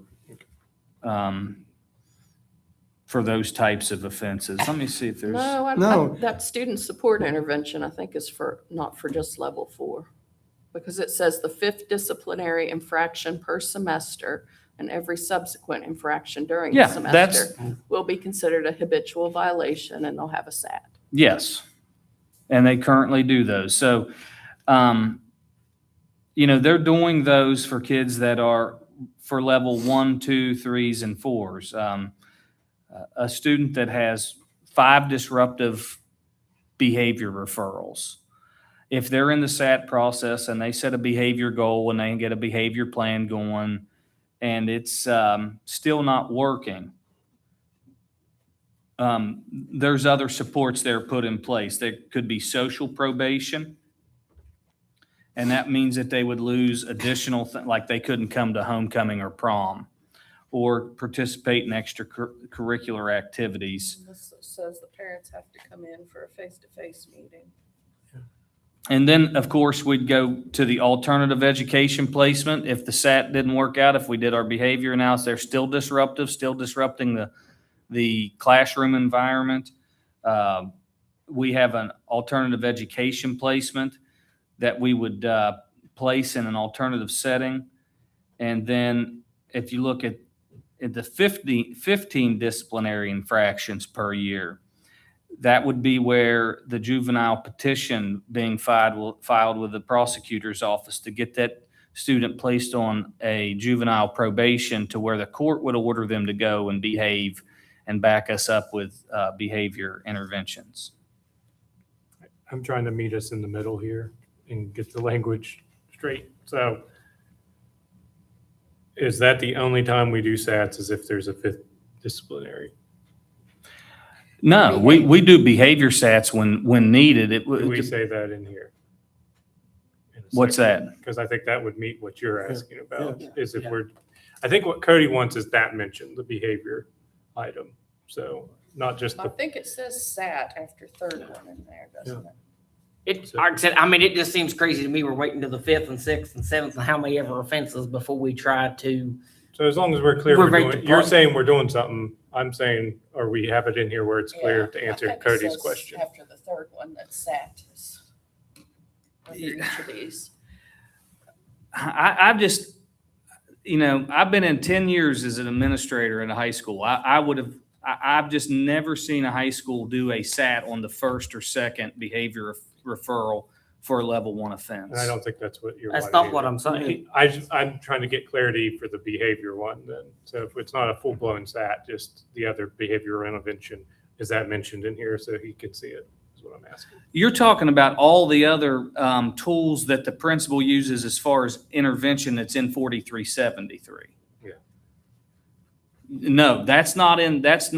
those types of offenses. Let me see if there's. No, No. that student support intervention, I think, is not for just level 4. Because it says the 5th disciplinary infraction per semester and every subsequent infraction during the Yeah, semester will be considered a habitual violation and they'll have a SAT. Yes, and they currently do those. So, they're doing those for kids that are for level 1, 2, 3s, and 4s. A student that has 5 disruptive behavior referrals. If they're in the SAT process and they set a behavior goal and they get a behavior plan going and it's still not working, there's other supports that are put in place. There could be social probation. And that means that they would lose additional, like they couldn't come to homecoming or prom or participate in extracurricular activities. This says the parents have to come in for a face-to-face meeting. And then, of course, we'd go to the alternative education placement. If the SAT didn't work out, if we did our behavior analysis, they're still disruptive, still disrupting the classroom environment. We have an alternative education placement that we would place in an alternative setting. And then if you look at the 15 disciplinary infractions per year, that would be where the juvenile petition being filed with the prosecutor's office to get that student placed on a juvenile probation to where the court would order them to go and behave and back us up with behavior interventions. I'm trying to meet us in the middle here and get the language straight. So is that the only time we do SATs is if there's a 5th disciplinary? No, we do behavior SATs when needed. Do we say that in here? What's that? Because I think that would meet what you're asking about, Yeah. is if I think what Cody wants is that mentioned, the behavior item. So not just I the, think it says SAT after third one in there, doesn't it? It, like I said, I mean, it just seems crazy to me. We're waiting to the 5th and 6th and 7th and how many ever offenses before we try to. so as long as we're clear, We're we're right doing, to you're part. saying we're doing something, I'm saying, or we have it in here where it's clear Yeah, to I answer think it Cody's says question. after the third one that SAT is under each of these. I've just, I've been in 10 years as an administrator in a high school. I've just never seen a high school do a SAT on the first or second behavior referral for a level 1 offense. And I don't think that's what you're. That's wanting not what either. I'm saying. I'm trying to get clarity for the behavior one then. So if it's not a full-blown SAT, just the other behavioral intervention, is that mentioned in here so he can see it, is what I'm asking. You're talking about all the other tools that the principal uses as far as intervention that's in 4373. Yeah. No, that's not in, this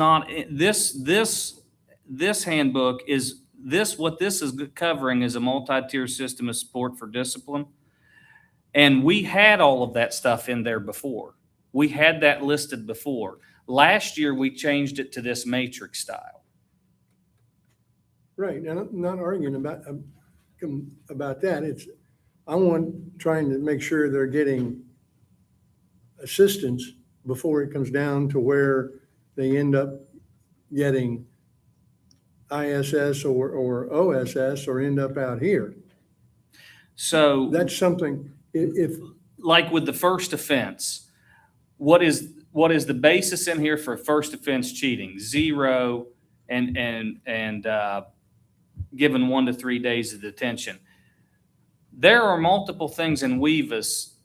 handbook is, what this is covering is a multi-tier system of support for discipline. And we had all of that stuff in there before. We had that listed before. Last year, we changed it to this matrix style. Right, and I'm not arguing about that. Trying to make sure they're getting assistance before it comes down to where they end up getting ISS or OSS or end up out here. So. That's something, if, Like with the first offense, what is the basis in here for first offense cheating? 0 and given 1 to 3 days of detention. There are multiple things in WEVAS.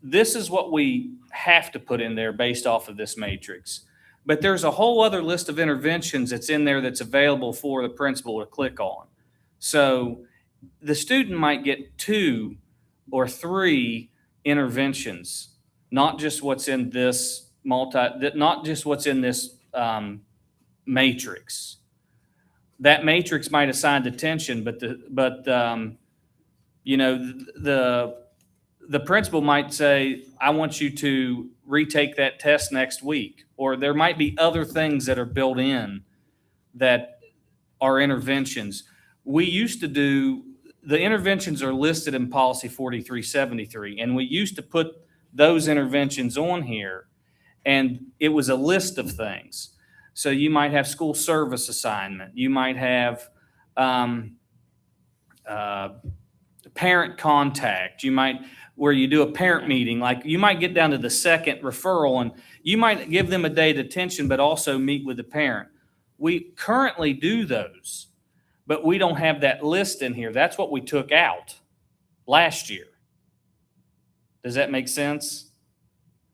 This is what we have to put in there based off of this matrix. But there's a whole other list of interventions that's in there that's available for the principal to click on. So the student might get 2 or 3 interventions, not just what's in this matrix. That matrix might assign detention, but the principal might say, I want you to retake that test next week. Or there might be other things that are built in that are interventions. We used to do, the interventions are listed in policy 4373, and we used to put those interventions on here, and it was a list of things. So you might have school service assignment. You might have parent contact. You might, where you do a parent meeting, like you might get down to the second referral and you might give them a day of detention, but also meet with the parent. We currently do those, but we don't have that list in here. That's what we took out last year. Does that make sense?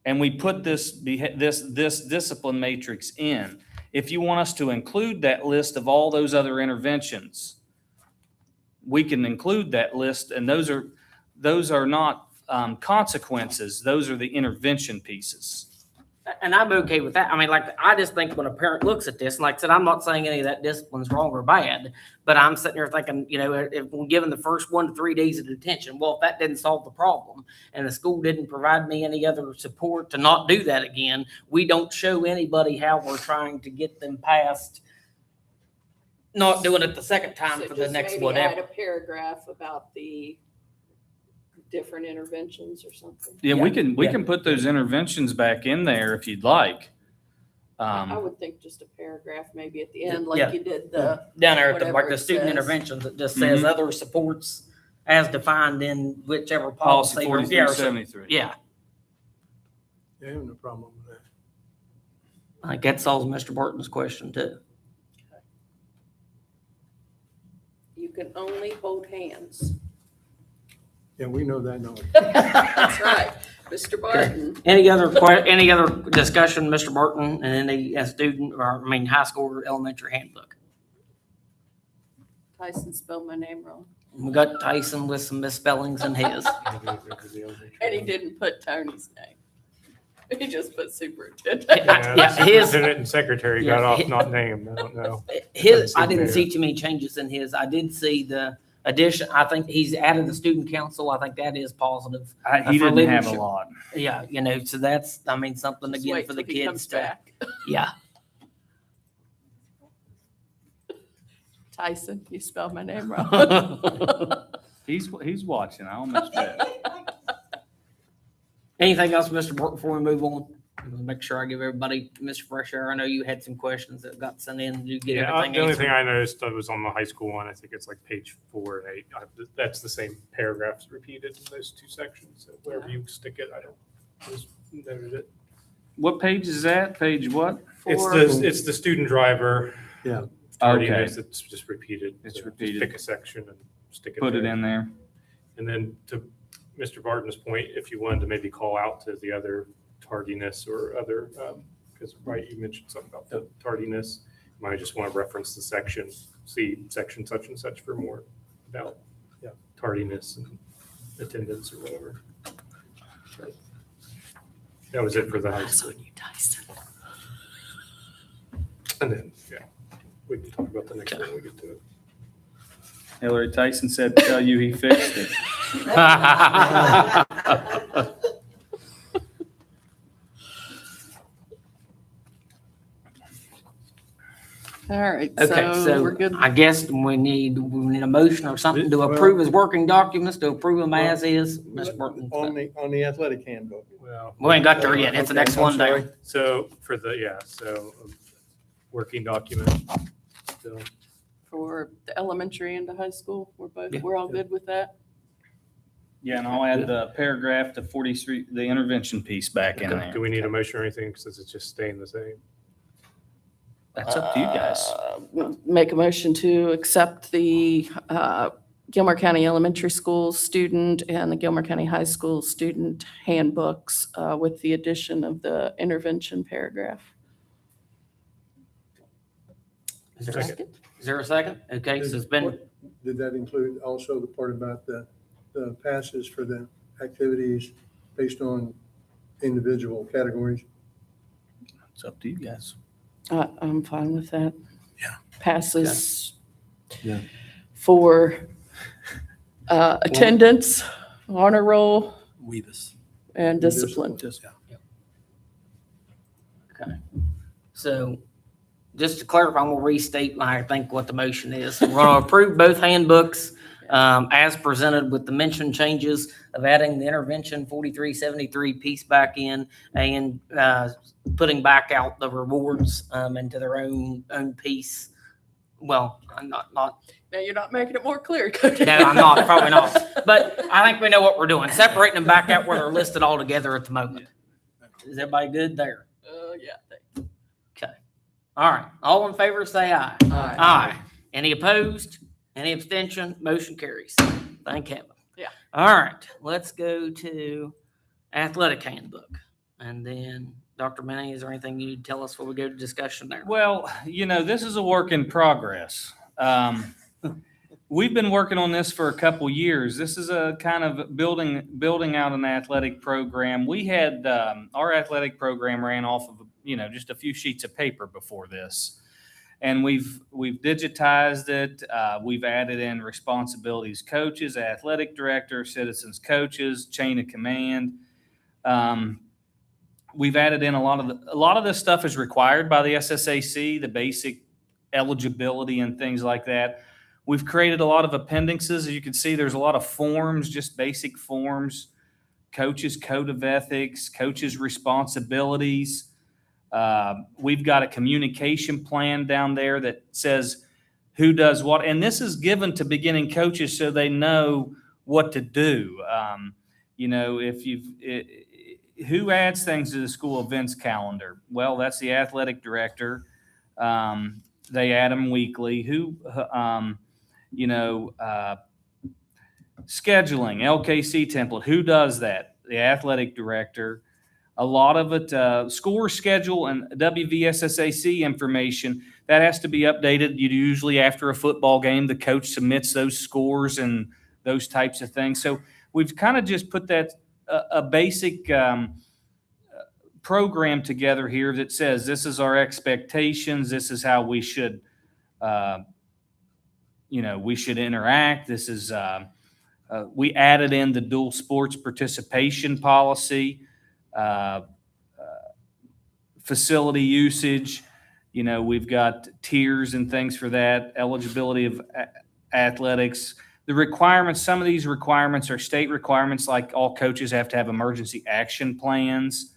And we put this discipline matrix in. If you want us to include that list of all those other interventions, we can include that list, and those are not consequences. Those are the intervention pieces. And I'm okay with that. I mean, like, I just think when a parent looks at this, and like I said, I'm not saying any of that discipline's wrong or bad, but I'm sitting there thinking, if we're given the first 1 to 3 days of detention, well, if that didn't solve the problem and the school didn't provide me any other support to not do that again, we don't show anybody how we're trying to get them past not doing it the second time So for the just next maybe whatever. add a paragraph about the different interventions or something. Yeah, we Yeah. can put those interventions back in there if you'd like. I would think just a paragraph maybe at the end, like Yeah. you did the, Down there at the, whatever like the it student says. interventions, it just says other supports as defined in whichever Policy policy. Yeah, or so- 4373. Yeah, Yeah, I have no problem with that. I think that solves Mr. Burton's question too. you can only hold hands. Yeah, we know that, don't we? That's right. Mr. Barton, Any other discussion, Mr. Burton, and any student, or I mean, high school or elementary handbook? Tyson spelled my name wrong. We got Tyson with some misspellings in his. And he didn't put Tony's name. He just put superintendent. Yeah, his- Superintendent and secretary got Yeah, off his- not named, I don't know. His, I didn't see too many changes in his. I did see the addition, I think he's added the student council. I think that is positive. He For didn't have a leadership. lot. Yeah, so that's, I mean, something Just again wait for the till he kids comes to, back. yeah. Tyson, you spelled my name wrong. He's watching. I almost bet. Anything else, Mr. Burton, before we move on? Make sure I give everybody, Mr. Fresh Air, I know you had some questions that got sent in. Did you get Yeah, everything the only thing answered? I noticed that was on the high school one, I think it's like page 4 and 8. That's the same paragraphs repeated in those two sections. So wherever you stick it, I don't, just noted it. What page is that? Page what? It's the student driver. Yeah. Okay. Tardiness, it's just repeated. It's So just repeated. Pick a section and stick it Put it there. in there. And then to Mr. Barton's point, if you wanted to maybe call out to the other tardiness or other, because, right, you mentioned something about the tardiness. You might just want to reference the section, see section such and such for more about tardiness and attendance or whatever. But that was it for the high That's school. on you, Tyson. And then, we can talk about the next one when we get to it. Hillary Tyson said to tell you he fixed it. All right, Okay, so we're so good. I guess we need a motion or something to approve his working documents, to approve them as is, Mr. Burton. On the athletic handbook. Well, We ain't got there yet. It's the Okay, next I'm one sorry. down. so for the, working document still. For the elementary and the high school, Yeah. we're all good with that? Yeah, and I'll add the paragraph to 43, the intervention piece back in there. Do we need a motion or anything since it's just staying the same? That's up to you guys. Make a motion to accept the Gilmer County Elementary School student and the Gilmer County High School student handbooks with the addition of the intervention paragraph. Is there a second? Is there a second? Okay, so it's been, Did that include also the part about the passes for the activities based on individual categories? It's up to you guys. I'm fine with that. Yeah. Passes. Yeah. For attendance, honor roll, Weavis. and discipline. so just to clarify, I'm gonna restate, I think, what the motion is. We're gonna approve both handbooks as presented with the mentioned changes of adding the intervention 4373 piece back in and putting back out the rewards into their own piece. Well, I'm not, Now, you're not making it more clear, Cody. no, I'm not, probably not. But I think we know what we're doing, separating them back out where they're listed all together at the moment. Is everybody good there? Yeah. Okay. All right. All in favor, say aye. Aye. Aye. Any opposed? Any abstention? Motion carries. Thank heaven. Yeah. All right. Let's go to athletic handbook. And then Dr. Minnie, is there anything you need to tell us before we go to discussion there? Well, this is a work in progress. We've been working on this for a couple years. This is a kind of building out an athletic program. We had our athletic program ran off of just a few sheets of paper before this, and we've digitized it. We've added in responsibilities: coaches, athletic director, citizens coaches, chain of command. We've added in a lot of this stuff is required by the SSAC, the basic eligibility and things like that. We've created a lot of appendixes. As you can see, there's a lot of forms, just basic forms: coaches' code of ethics, coaches' responsibilities. We've got a communication plan down there that says who does what. And this is given to beginning coaches so they know what to do. Who adds things to the school events calendar? Well, that's the athletic director. They add them weekly. Scheduling, LKC template. Who does that? The athletic director. A lot of it, score schedule and WVSSAC information, that has to be updated. Usually after a football game, the coach submits those scores and those types of things. So we've kind of just put that a basic program together here that says this is our expectations. This is how we should interact. This is we added in the dual sports participation policy, facility usage. We've got tiers and things for that, eligibility of athletics. The requirements, some of these requirements are state requirements, like all coaches have to have emergency action plans,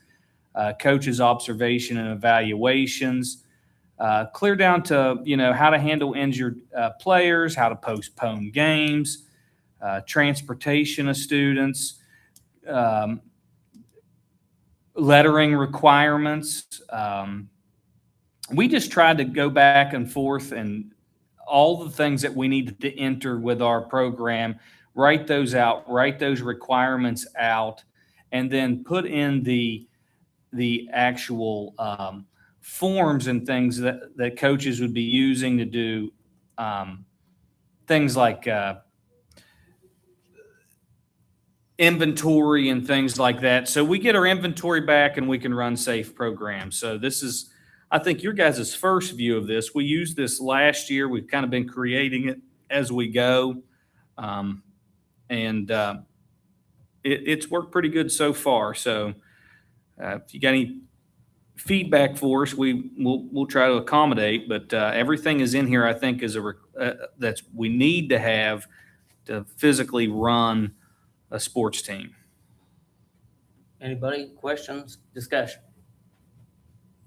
coaches' observation and evaluations, clear down to, how to handle injured players, how to postpone games, transportation of students, lettering requirements. We just tried to go back and forth and all the things that we needed to enter with our program, write those out, write those requirements out, and then put in the actual forms and things that coaches would be using to do things like inventory and things like that. So we get our inventory back and we can run safe programs. So this is, I think, your guys' first view of this. We used this last year. We've kind of been creating it as we go. It's worked pretty good so far. So if you got any feedback for us, we'll try to accommodate, but everything is in here, I think, is that's we need to have to physically run a sports team. Anybody? Questions? Discussion?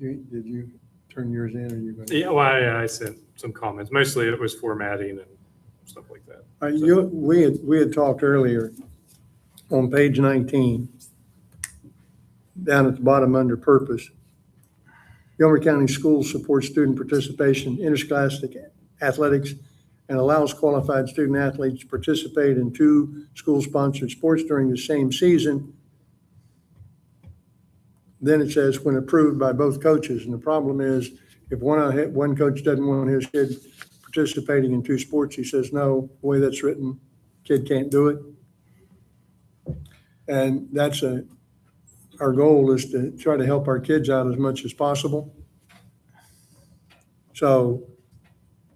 Did you turn yours in, or you going to? Yeah, well, I sent some comments. Mostly it was formatting and stuff like that. We had talked earlier on page 19, down at the bottom under purpose. Gilmer County Schools supports student participation in interscholastic athletics and allows qualified student athletes to participate in 2 school-sponsored sports during the same season. Then it says when approved by both coaches. And the problem is if one coach doesn't want his kid participating in 2 sports, he says, no, the way that's written, kid can't do it. And that's our goal is to try to help our kids out as much as possible. So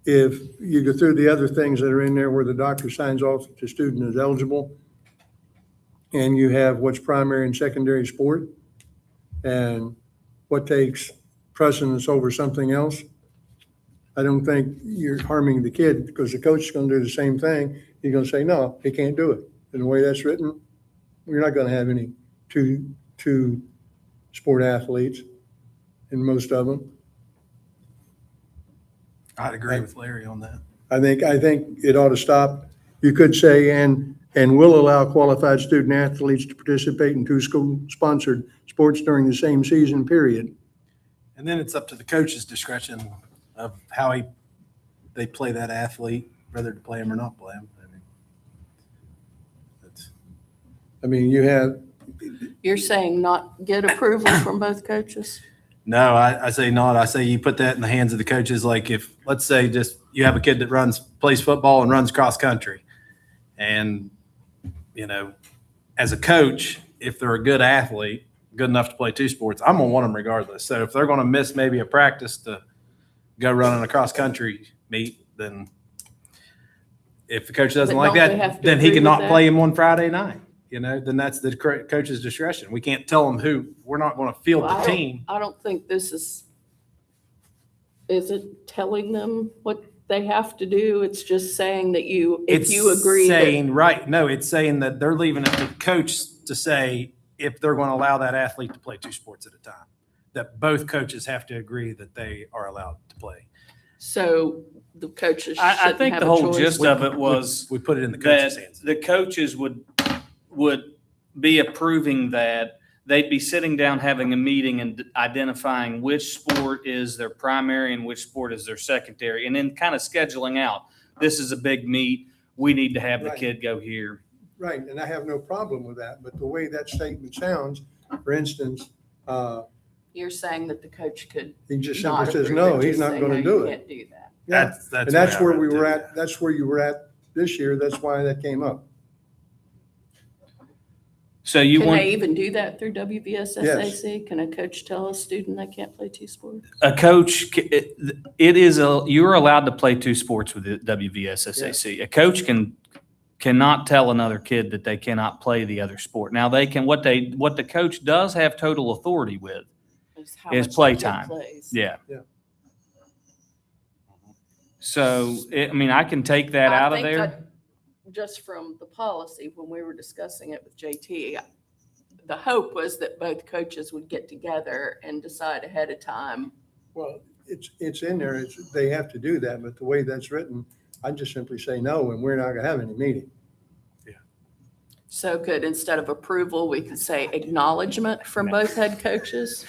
if you go through the other things that are in there where the doctor signs off that the student is eligible, and you have what's primary and secondary sport and what takes precedence over something else, I don't think you're harming the kid, because the coach is going to do the same thing. He's going to say, no, he can't do it. And the way that's written, you're not going to have any two sport athletes in most of them. I'd agree with Larry on that. I think it ought to stop. You could say, and will allow qualified student athletes to participate in 2 school-sponsored sports during the same season period. And then it's up to the coach's discretion of how they play that athlete, whether to play him or not play him. You're saying not get approval from both coaches? No, I say not. I say you put that in the hands of the coaches. Like if, let's say just you have a kid that plays football and runs cross country. And, as a coach, if they're a good athlete, good enough to play two sports, I'm going to want them regardless. So if they're going to miss maybe a practice to go running a cross country meet, then if the coach doesn't But like don't they have that, to then he agree with cannot that? play him on Friday night. Then that's the coach's discretion. We can't tell them we're not going to field Well, the team. I don't think this is it telling them what they have to do? It's just saying that if you agree that, saying, right, no, it's saying that they're leaving it to the coach to say if they're going to allow that athlete to play two sports at a time, that both coaches have to agree that they are allowed to play. so the coaches I shouldn't think have the a whole choice? gist of it was We put it in the coach's that hands. the coaches would be approving that. They'd be sitting down, having a meeting and identifying which sport is their primary and which sport is their secondary, and then kind of scheduling out, this is a big meet, we need to have the Right. kid go here. Right, and I have no problem with that, but the way that statement sounds, for instance, You're saying that the coach could he just not simply says, approve no, it, he's just not say, gonna "No, do you it. can't do that." Yeah, That's and that's the way I where we read it, were too. at, that's where you were at this year, that's why that came up. So you Can want they even do that through WVSSAC? Can a coach tell a student they can't play two sports? a coach, you're allowed to play two sports with the WVSSAC. A coach cannot tell another kid that they cannot play the other sport. Now they can, what the coach does have total authority with. How It's much the kid playtime. plays. Yeah. Yeah. So, I can take that out of I think there. that just from the policy, when we were discussing it with JT, the hope was that both coaches would get together and decide ahead of time. Well, it's in there, they have to do that, but the way that's written, I just simply say no, and we're not gonna have any meeting. So could, instead of approval, we could say acknowledgement from both head coaches?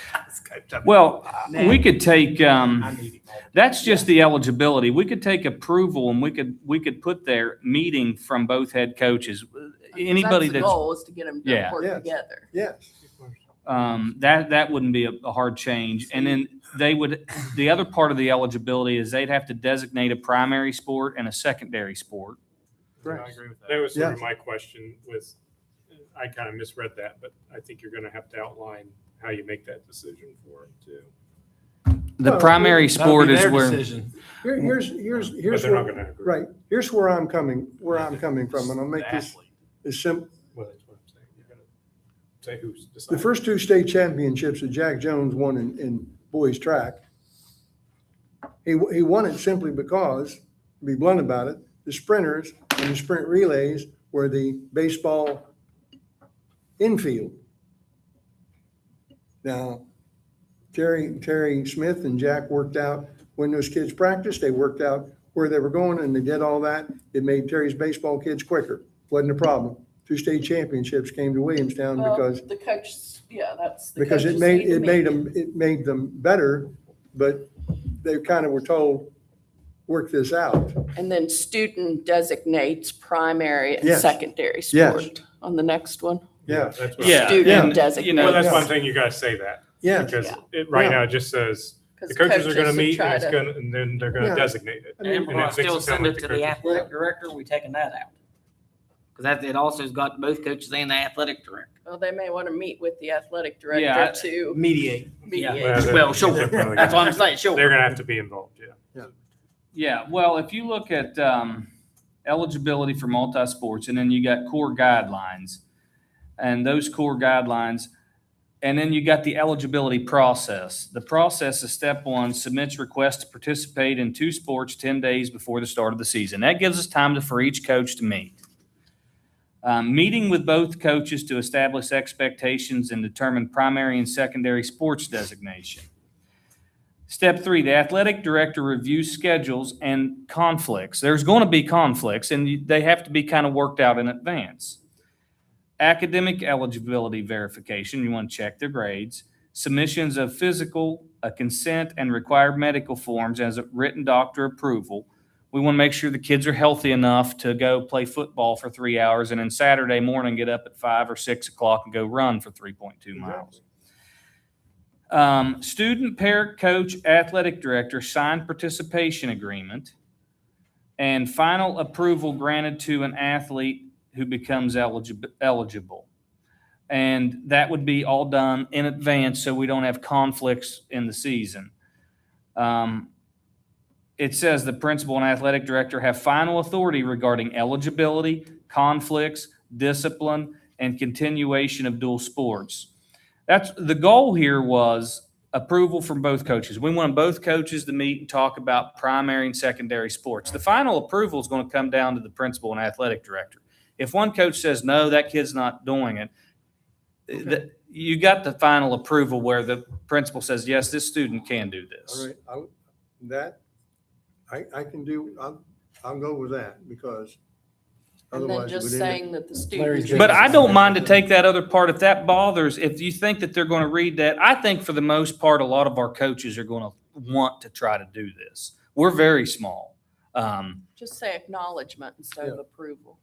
Well, we could take, I need him. that's just the eligibility. We could take approval and we could put their meeting from both head coaches. Anybody The that's, goal is to get them to Yeah. work Yes. together. Yes, that wouldn't be a hard change. And then the other part of the eligibility is they'd have to designate a primary sport and a secondary sport. I agree with That was sort of Yes. my question was, I kind of misread that, but I think you're going to have to outline how you make that decision for them too. The Well, primary That'll sport be is their where, decision. here's But they're not where, going to agree. right, here's where I'm coming from, and I'll make this as simple. Well, that's what I'm saying. You're going to say who's The deciding. first two state championships that Jack Jones won in boys track, he won it simply because, to be blunt about it, the sprinters and the sprint relays were the baseball infield. Now, Terry Smith and Jack worked out when those kids practiced, they worked out where they were going and they did all that. It made Terry's baseball kids quicker. Wasn't a problem. Two state championships came to Williamstown Well, because the coach, yeah, that's the because coaches need to it made them better, but they kind of were told, work this out. And then student designates primary and Yes. secondary Yes. sport on the next one. Yeah, That's what Yeah. I'm saying. Student and, designates. you know, Well, that's Yeah. why I'm saying you got to say that. yeah. Because Yeah. right Yeah. now it just says the 'Cause coaches are going to would meet try and it's to- going to, and then they're going Yeah. to designate it. I mean, And we're And gonna it makes still it sound send like it the to the coaches- athletic director, we taking that out? Because it also has got both coaches and the athletic director. Well, they may want to meet with the athletic Yeah, director to Mediate. mediate. Well, sure, they're probably that's what I'm gonna- saying, sure. They're going to have to be involved, yeah. yeah, well, if you look at eligibility for multi-sports, and then you got core guidelines, and those core guidelines, and then you got the eligibility process. The process is step one, submits request to participate in two sports 10 days before the start of the season. That gives us time for each coach to meet. Meeting with both coaches to establish expectations and determine primary and secondary sports designation. Step three, the athletic director reviews schedules and conflicts. There's going to be conflicts, and they have to be kind of worked out in advance. Academic eligibility verification, you want to check their grades. Submissions of physical, a consent, and required medical forms as a written doctor approval We want to make sure the kids are healthy enough to go play football for 3 hours and then Saturday morning get up at 5 or 6 o'clock and go run for 3.2 miles. Student, parent, coach, athletic director signed participation agreement and final approval granted to an athlete who becomes eligible. And that would be all done in advance so we don't have conflicts in the season. It says the principal and athletic director have final authority regarding eligibility, conflicts, discipline, and continuation of dual sports. That's the goal here was approval from both coaches. We want both coaches to meet and talk about primary and secondary sports. The final approval is going to come down to the principal and athletic director. If one coach says, no, that kid's not doing it, you got the final approval where the principal says, yes, this student can do this. All right, I can do, I'll go with that because And then otherwise. it just would end up- saying that the student. But I don't mind to take that other part if that bothers. If you think that they're going to read that, I think for the most part, a lot of our coaches are going to want to try to do this. We're very small. Just say acknowledgement instead of approval.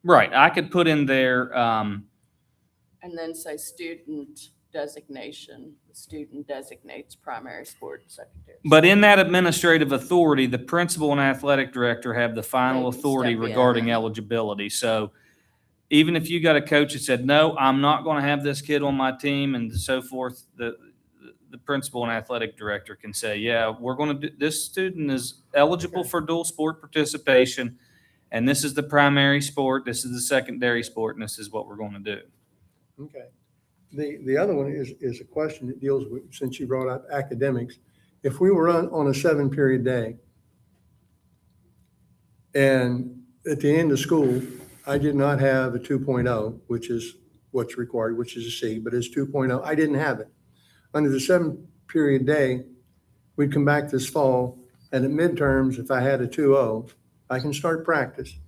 Right. I could put in there, And then say student designation. The student designates primary sport and secondary. but in that administrative authority, the principal and athletic director have the final They can authority step in. regarding eligibility. So even if you got a coach that said, no, I'm not going to have this kid on my team and so forth, the principal and athletic director can say, yeah, we're going to do, this student is eligible for dual sport participation. And this is the primary sport, this is the secondary sport, and this is what we're going to do. Okay. The other one is a question that deals with, since you brought up academics. If we were on a 7-period day and at the end of school, I did not have a 2.0, which is what's required, which is a C, but it's 2.0. I didn't have it. Under the 7-period day, we'd come back this fall, and at midterms, if I had a 2.0, I can start practice.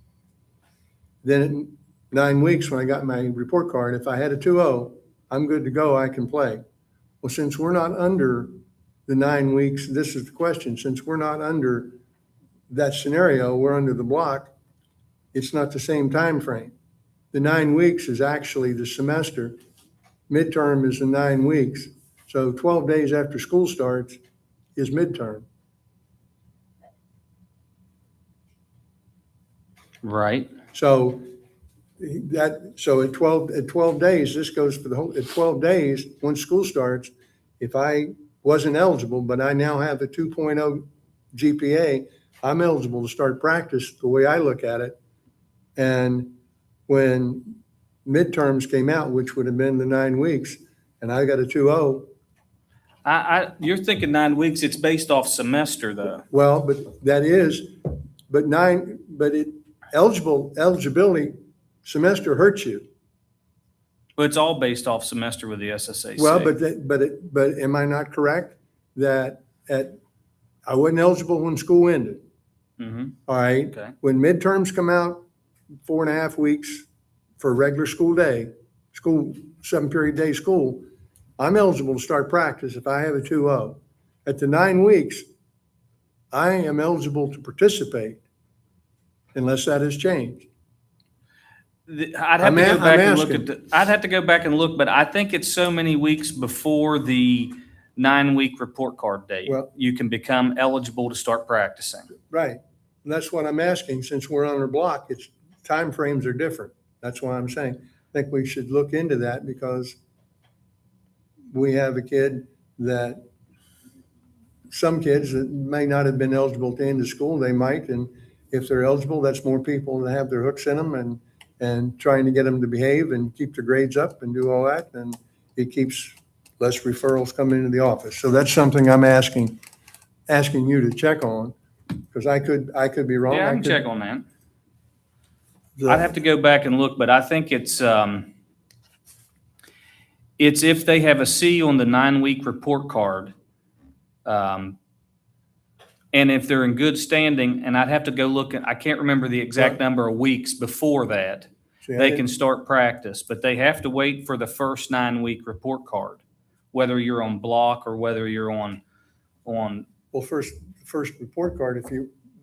Then in 9 weeks, when I got my report card, if I had a 2.0, I'm good to go, I can play. Well, since we're not under the 9 weeks, this is the question, since we're not under that scenario, we're under the block, it's not the same time frame. The 9 weeks is actually the semester. Midterm is the 9 weeks. So 12 days after school starts is midterm. Right. So so at 12 days, this goes for the whole, at 12 days, once school starts, if I wasn't eligible, but I now have a 2.0 GPA, I'm eligible to start practice the way I look at it. And when midterms came out, which would have been the 9 weeks, and I got a 2.0, You're thinking 9 weeks, it's based off semester though. well, but that is, eligibility semester hurts you. But it's all based off semester with the SSAC. Well, but am I not correct that I wasn't eligible when school ended? Mm-hmm. All right. Okay. When midterms come out, 4.5 weeks for a regular school day, 7-period day school, I'm eligible to start practice if I have a 2.0. At the 9 weeks, I am eligible to participate unless that has changed. I'd have to go back and look at I'd have to go back and look, but I think it's so many weeks before the 9-week report card date. Well- You can become eligible to start practicing. Right. And that's what I'm asking. Since we're on our block, it's timeframes are different. That's why I'm saying, I think we should look into that because we have a kid that, some kids that may not have been eligible at the end of school, they might. And if they're eligible, that's more people that have their hooks in them and trying to get them to behave and keep their grades up and do all that. And it keeps less referrals coming into the office. So that's something I'm asking you to check on because I could be wrong. Yeah, I can check on that. I'd have to go back and look, but I think it's if they have a C on the 9-week report card, and if they're in good standing, and I'd have to go look at, I can't remember the exact number of weeks before that, they can start practice, but they have to wait for the first 9-week report card, whether you're on block or whether you're on. Well, first report card,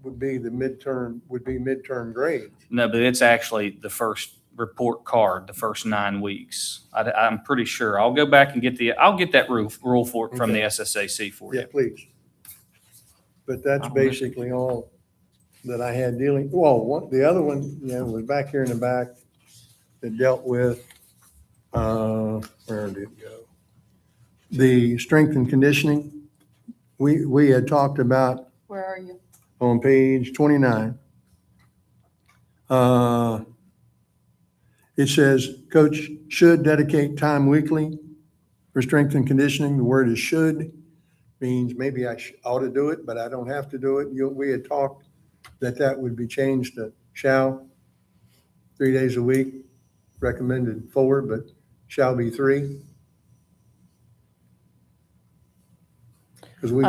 would be midterm grades. No, but it's actually the first report card, the first 9 weeks. I'm pretty sure. I'll go back and I'll get that rule for it from the SSAC for Yeah, you. please. But that's I'll basically all that I had the other one, was back here in the back that dealt with, where did it go? The strength and conditioning. We had talked about Where are you? on page 29. It says, coach should dedicate time weekly for strength and conditioning. The word is should, means maybe I ought to do it, but I don't have to do it. We had talked that would be changed to shall, 3 days a week, recommended 4, but shall be 3. Because we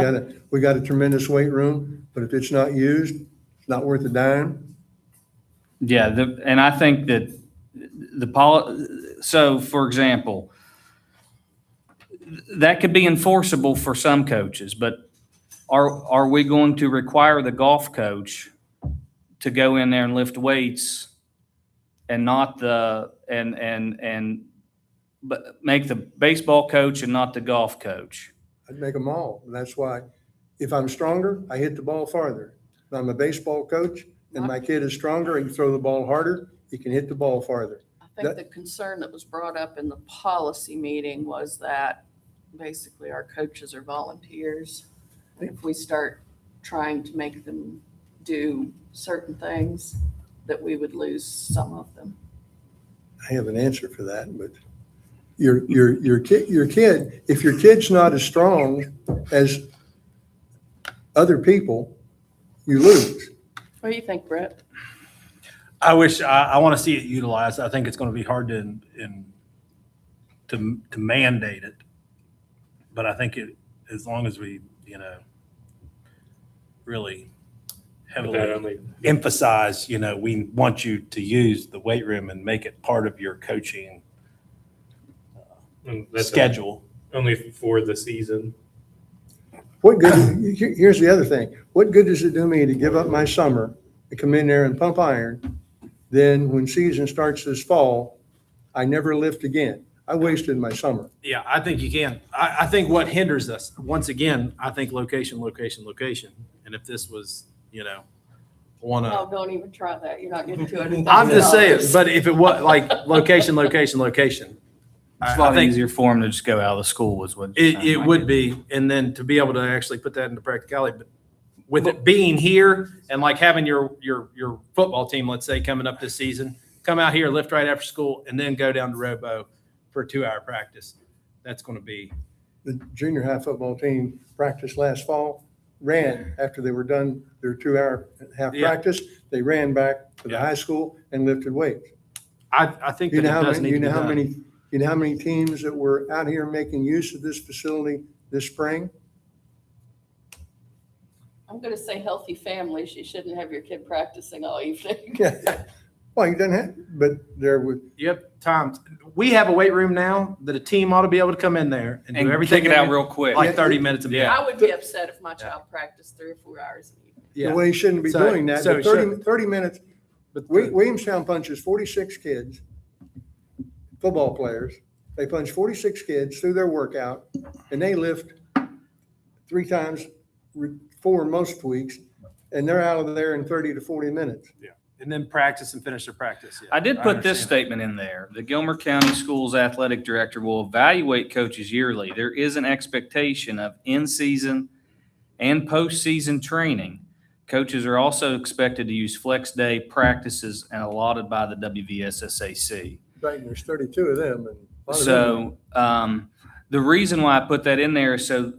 got a tremendous weight room, but if it's not used, it's not worth a dime. Yeah, and I think that so for example, that could be enforceable for some coaches, but are we going to require the golf coach to go in there and lift weights and not but make the baseball coach and not the golf coach? I'd make them all. And that's why if I'm stronger, I hit the ball farther. If I'm a baseball coach and my kid is stronger, he can throw the ball harder, he can hit the ball farther. I think the concern that was brought up in the policy meeting was that basically our coaches are volunteers. And if we start trying to make them do certain things, that we would lose some of them. I have an answer for that, but your kid, if your kid's not as strong as other people, you lose. What do you think, Brett? I want to see it utilized. I think it's going to be hard to mandate it. But I think as long as we, really But heavily that only, emphasize, we want you to use the weight room and make it part of your coaching and that's schedule. only for the season. What good, here's the other thing. What good does it do me to give up my summer to come in there and pump iron? Then when season starts this fall, I never lift again. I wasted my summer. Yeah, I think you can. I think what hinders us, once again, I think location. And if this was, one Oh, of, don't even try that. You're not getting $200,000. I'm just saying, but if it was like location. It's a lot easier for them to just go out of the school is what. It would be, and then to be able to actually put that into practicality, but with it being here and like having your football team, let's say, coming up this season, come out here, lift right after school, and then go down to Robo for a 2-hour practice. That's going to be, The junior high football team practiced last fall, ran after they were done their 2-hour half Yeah. practice. They ran back to the Yeah. high school and lifted weights. I think that You it know how does many, need you to know be how done. many, you know how many teams that were out here making use of this facility this spring? I'm going to say healthy families. You shouldn't have your kid practicing all evening. Well, you didn't have, but there would, Yep, times. We have a weight room now that a team ought to be able to come in there and do And everything take it out in real quick. like 30 minutes a minute. I would be upset if my child practiced 3 or 4 hours a week. the Yeah. way you shouldn't be So- doing that. so But it 30 minutes, But Williamstown punches 46 kids, football players. They punch 46 kids through their workout and they lift 3 times, 4 most weeks, and they're out of there in 30 to 40 minutes. and then practice and finish their practice. Yeah, I did put this understand. statement in there. The Gilmer County Schools Athletic Director will evaluate coaches yearly. There is an expectation of in-season and postseason training. Coaches are also expected to use flex day practices and allotted by the WVSSAC. Right, and there's 32 of them. And a lot of them- So the reason why I put that in there is so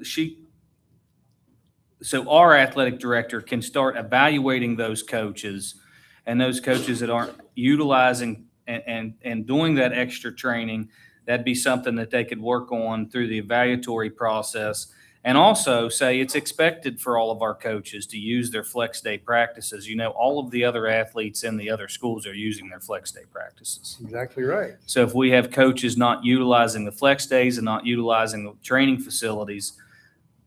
our athletic director can start evaluating those coaches and those coaches that aren't utilizing and doing that extra training. That'd be something that they could work on through the evaluatory process. And also say it's expected for all of our coaches to use their flex day practices. All of the other athletes in the other schools are using their flex day practices. Exactly right. So if we have coaches not utilizing the flex days and not utilizing the training facilities,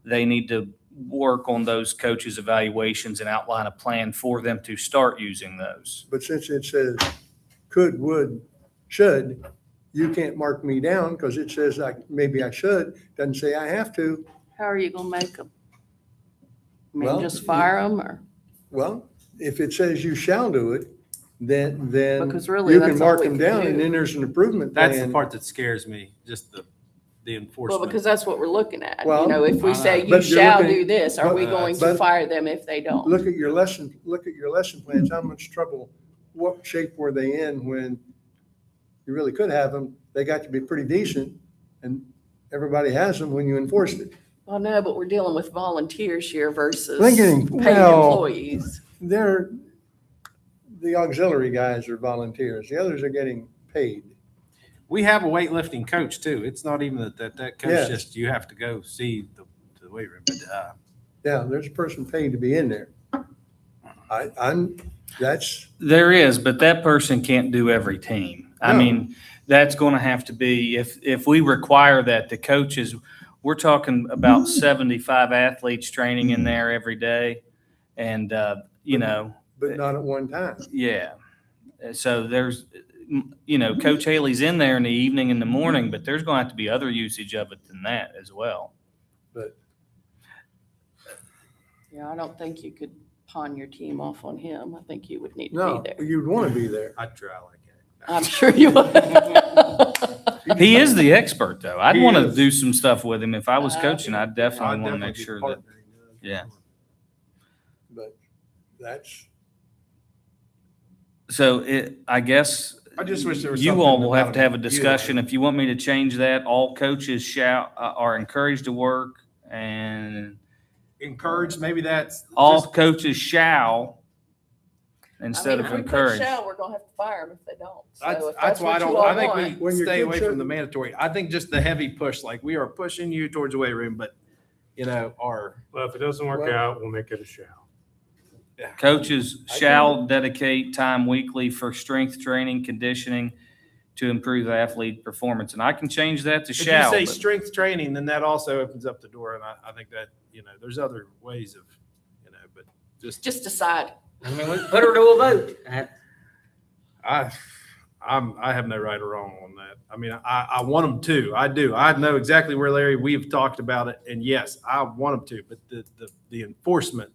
they need to work on those coaches' evaluations and outline a plan for them to start using those. But since it says could, would, should, you can't mark me down because it says maybe I should, doesn't say I have to. How are you gonna make them? I mean, Well, just fire them or, Well, if it says you shall do it, then because really you that's can all mark we them can down do. and then there's an improvement That's the plan. part that scares me, just the Well, enforcement. because that's what we're looking at. You Well, know, if we I say know. you But you're shall looking- do this, are we but- going to but- fire them if they don't? Look at your lesson plans. How much trouble, what shape were they in when you really could have them? They got to be pretty decent and everybody has them when you enforced it. Well, no, but we're dealing with volunteers here versus They're getting- paid well, employees. The auxiliary guys are volunteers. The others are getting paid. We have a weightlifting coach too. It's not even that coach, Yes. just, you have to go see the weight room. But, Yeah, there's a person paid to be in there. There is, but that person can't do every team. I No. mean, that's going to have to be, if we require that, the coaches, we're talking about 75 athletes training in there every day. And, but not at one time. yeah. So there's, Coach Haley's in there in the evening and the morning, but there's going to have to be other usage of it than that as well. Yeah, I don't think you could pawn your team off on him. I think you would need to No, be there. you'd want to be there. I'd try like that. I'm sure you would. He is the expert, though. I'd He want to is. do some stuff with him. If I was Uh, coaching, I'd definitely I'd want to make definitely be sure part that, of it. yeah. But that's, So I guess I just wish there was you something all will have about to have a it. discussion. If you want me to change that, all coaches are encouraged to work, and Encourage, maybe that's. all just- coaches shall instead I mean, of if we put encourage. shall, we're gonna have to fire them if they don't. So That's if that's why I what you don't, all I think want. When we your stay kids away are- from the mandatory. I think just the heavy push, like we are pushing you towards the weight room, but our. Well, if it doesn't work Well- out, we'll make it a shall. Coaches shall dedicate time weekly for strength training, conditioning to improve athlete performance. And I can change that to If you shall. say but- strength training, then that also opens up the door. And I think that, there's other ways of, but just, Just decide. I mean, we put her to a vote. I have no right or wrong on that. I mean, I want them to. I do. I know exactly where Larry, we've talked about it. And yes, I want them to, but the enforcement,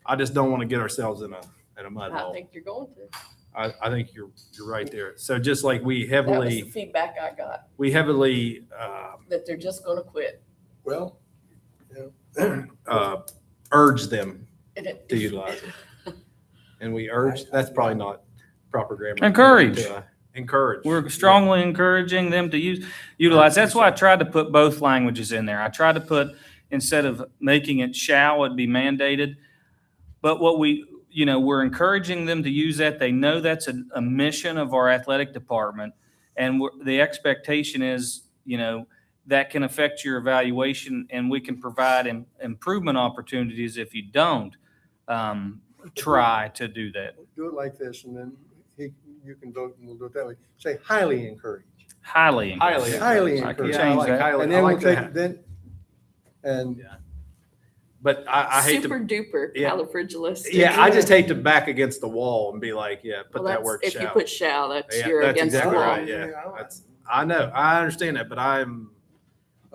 I just don't want to get ourselves in a mud I hole. think you're going to. I think you're right there. So just like we That was the heavily, feedback I got, that they're just gonna quit. well, urge them And it- to utilize it. And we urge, that's probably not proper grammar. Encourage. Encourage. We're strongly encouraging them to utilize. That's why I tried to put both languages in there. I tried to put, instead of making it shall, it be mandated. But what we're encouraging them to use that. They know that's a mission of our athletic department. And the expectation is, that can affect your evaluation, and we can provide improvement opportunities if you don't try to do that. do it like this and then you can vote and we'll do it that way. Say highly encouraged. Highly encouraged. Highly I can encouraged. change that. And then we'll take, and Yeah. But I hate Super to, duper Yeah. califragilistic. I just hate to back against the wall and be like, put Well, that that's- word if you shall. put shall, that's, Yeah, you're that's against the exactly law. right. Yeah, Yeah. I know, I understand that, but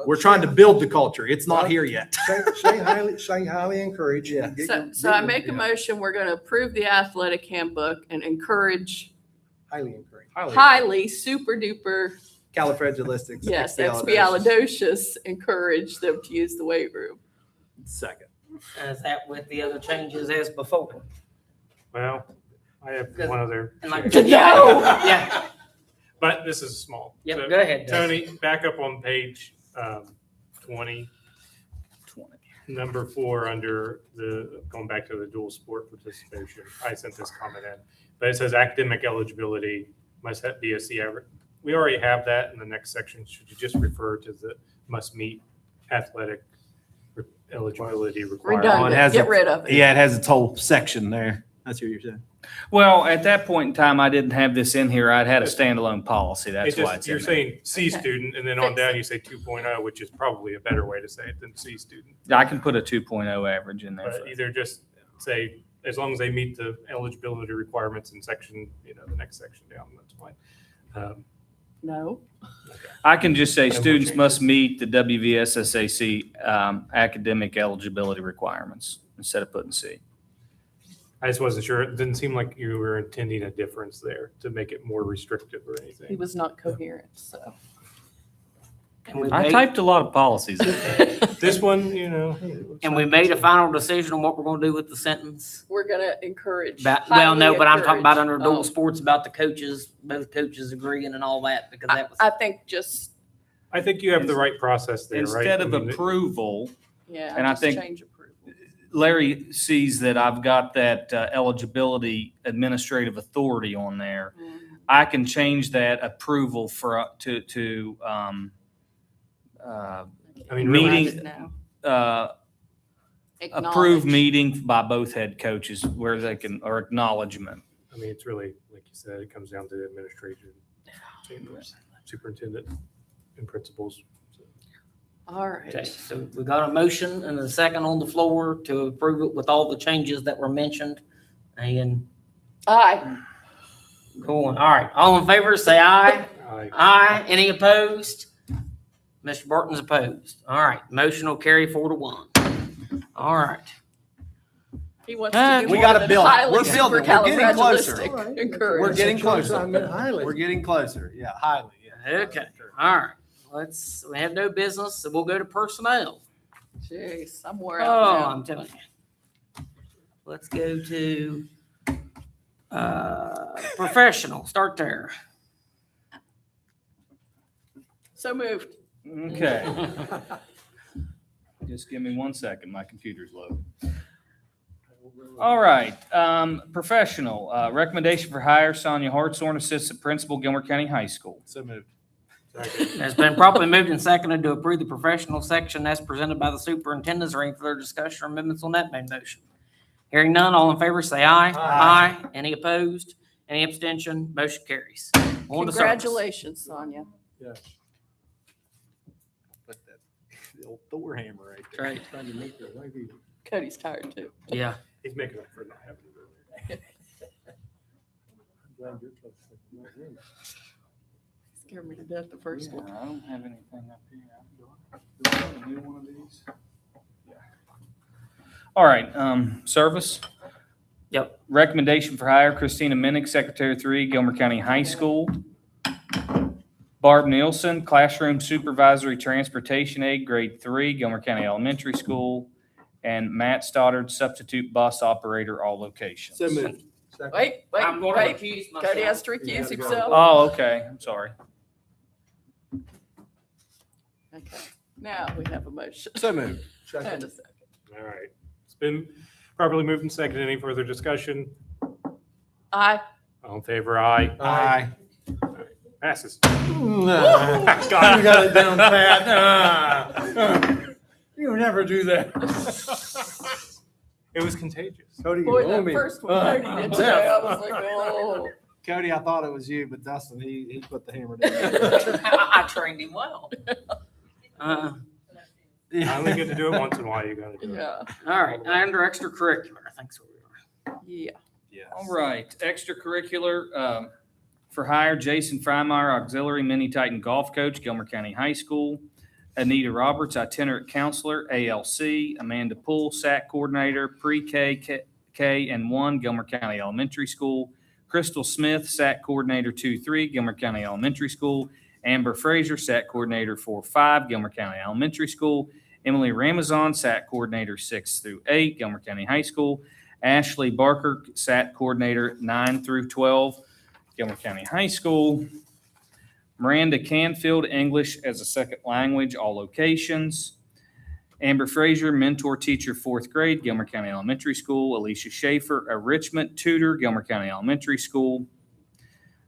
we're trying to build the culture. It's not here yet. Say highly encouraged. Yeah. Get So, your- so I get make a your- motion, we're gonna approve the athletic handbook and encourage Highly encouraged. highly, super duper, Califragilistic. yes, expialidocious, encourage them to use the weight room. Second. Is that with the other changes as before? Well, I have one other. And like, No. yeah, But this is small. yep, So, go ahead. Doug. Tony, back up on page 20, number 4, under going back to the dual sport participation. I sent this comment in, but it says academic eligibility must be a C average. We already have that in the next section. Should you just refer to the must meet athletic eligibility requirements? it has Redundant, get a- rid of it. Yeah, it has its whole section there. That's what you're saying. Well, at that point in time, I didn't have this in here. I'd had a standalone policy. That's It's why just, it's you're in there. saying C Okay. student, and then on Fix down it. you say 2.0, which is probably a better way to say it than C student. I can put a 2.0 average in there. But either just say, as long as they meet the eligibility requirements in section, the next section down, that's fine. No, I can just say And we'll students change must it. meet the WVSSAC academic eligibility requirements instead of putting C. I just wasn't sure. It didn't seem like you were intending a difference there to make it more restrictive or he anything. was not coherent, so. And we I made, typed a lot of policies. This one, hey, it looks and like we made a it's final decision on what we're gonna do with the sentence. We're gonna encourage. Well, no, highly but I'm talking about encourage. under adult Oh. sports about the coaches, both coaches agreeing and all that, because that was. I think just, I think you have the right process there, right? Instead of I mean, approval, yeah, And I just think- change approval. Larry sees that I've got that eligibility administrative authority on there. Mhm. I can change that approval to I mean, really, meeting- Now. approve Acknowledge. meeting by both head coaches where they can, or acknowledgement. I mean, it's really, like you said, it comes down to the administration, superintendent and principals. All Okay, right. so we got a motion and a second on the floor to approve it with all the changes that were mentioned. And Aye. go on. All right, all in favor, say aye. Aye. Any opposed? Mr. Barton's opposed. All right, motion will carry 4-1. All right. He wants to do We more gotta than build it. highly We're building. We're getting closer. supercalifragilistic. Encourage. We're getting closer. I meant highly. We're getting closer. Yeah, highly. Yeah. Okay, all right. We have no business, so we'll go to personnel. Jeez, I'm wore Oh, out I'm telling you. Let's go to professional. Start there. now. So moved. Okay, just give me 1 second. My computer's low. All right, professional, recommendation for hire Sonia Hartshorn, assistant principal, Gilmer County High School. So moved. It's been properly moved and seconded to approve the professional section as presented by the superintendent. Is there any further discussion or amendments on that main motion? Hearing none, all in favor say aye. Aye. Any opposed? Any abstention? Motion carries. On to service. Congratulations, Sonia. Yes. Put that the old Thor hammer right there. Right. Cody's tired too. Yeah. He's making up for not having to go there. Scared me to death the first one. I don't have anything up here. Do I have a new one of these? Yeah. All right, service. Yep. Recommendation for hire Christina Minnick, Secretary 3, Gilmer County High School. Barb Nielsen, Classroom Supervisory Transportation Aide, Grade 3, Gilmer County Elementary School. And Matt Stoddard, Substitute Bus Operator, all locations. So moved. Wait, I'm going to wait. recuse myself. Cody has to recuse himself. Oh, okay, I'm sorry. Okay, now we have a motion. So moved. And a second. All right. It's been properly moved and seconded. Any further discussion? Aye. All in favor, aye. Aye. Passes. You got it down pat. You never do that. It was contagious. Cody, you Boy, owe that me. first one, Cody did today, I was like, oh. Cody, I thought it was you, but Dustin, he put the hammer down. I trained him well. I only get to do it once in a while. You gotta do it. Yeah, All right, under extracurricular, I think so. yeah. Yes. All right, extracurricular, for hire, Jason Frymeyer, Auxiliary Mini Titan Golf Coach, Gilmer County High School. Anita Roberts, Itinerant Counselor, ALC. Amanda Poole, SAC Coordinator, Pre-K, K and 1, Gilmer County Elementary School. Crystal Smith, SAC Coordinator 2-3, Gilmer County Elementary School. Amber Frazier, SAC Coordinator 4-5, Gilmer County Elementary School. Emily Ramazan, SAC Coordinator 6-8, Gilmer County High School. Ashley Barker, SAC Coordinator 9-12, Gilmer County High School. Miranda Canfield, English as a second language, all locations. Amber Frazier, mentor teacher, 4th grade, Gilmer County Elementary School. Alicia Schaefer, a Richmond tutor, Gilmer County Elementary School.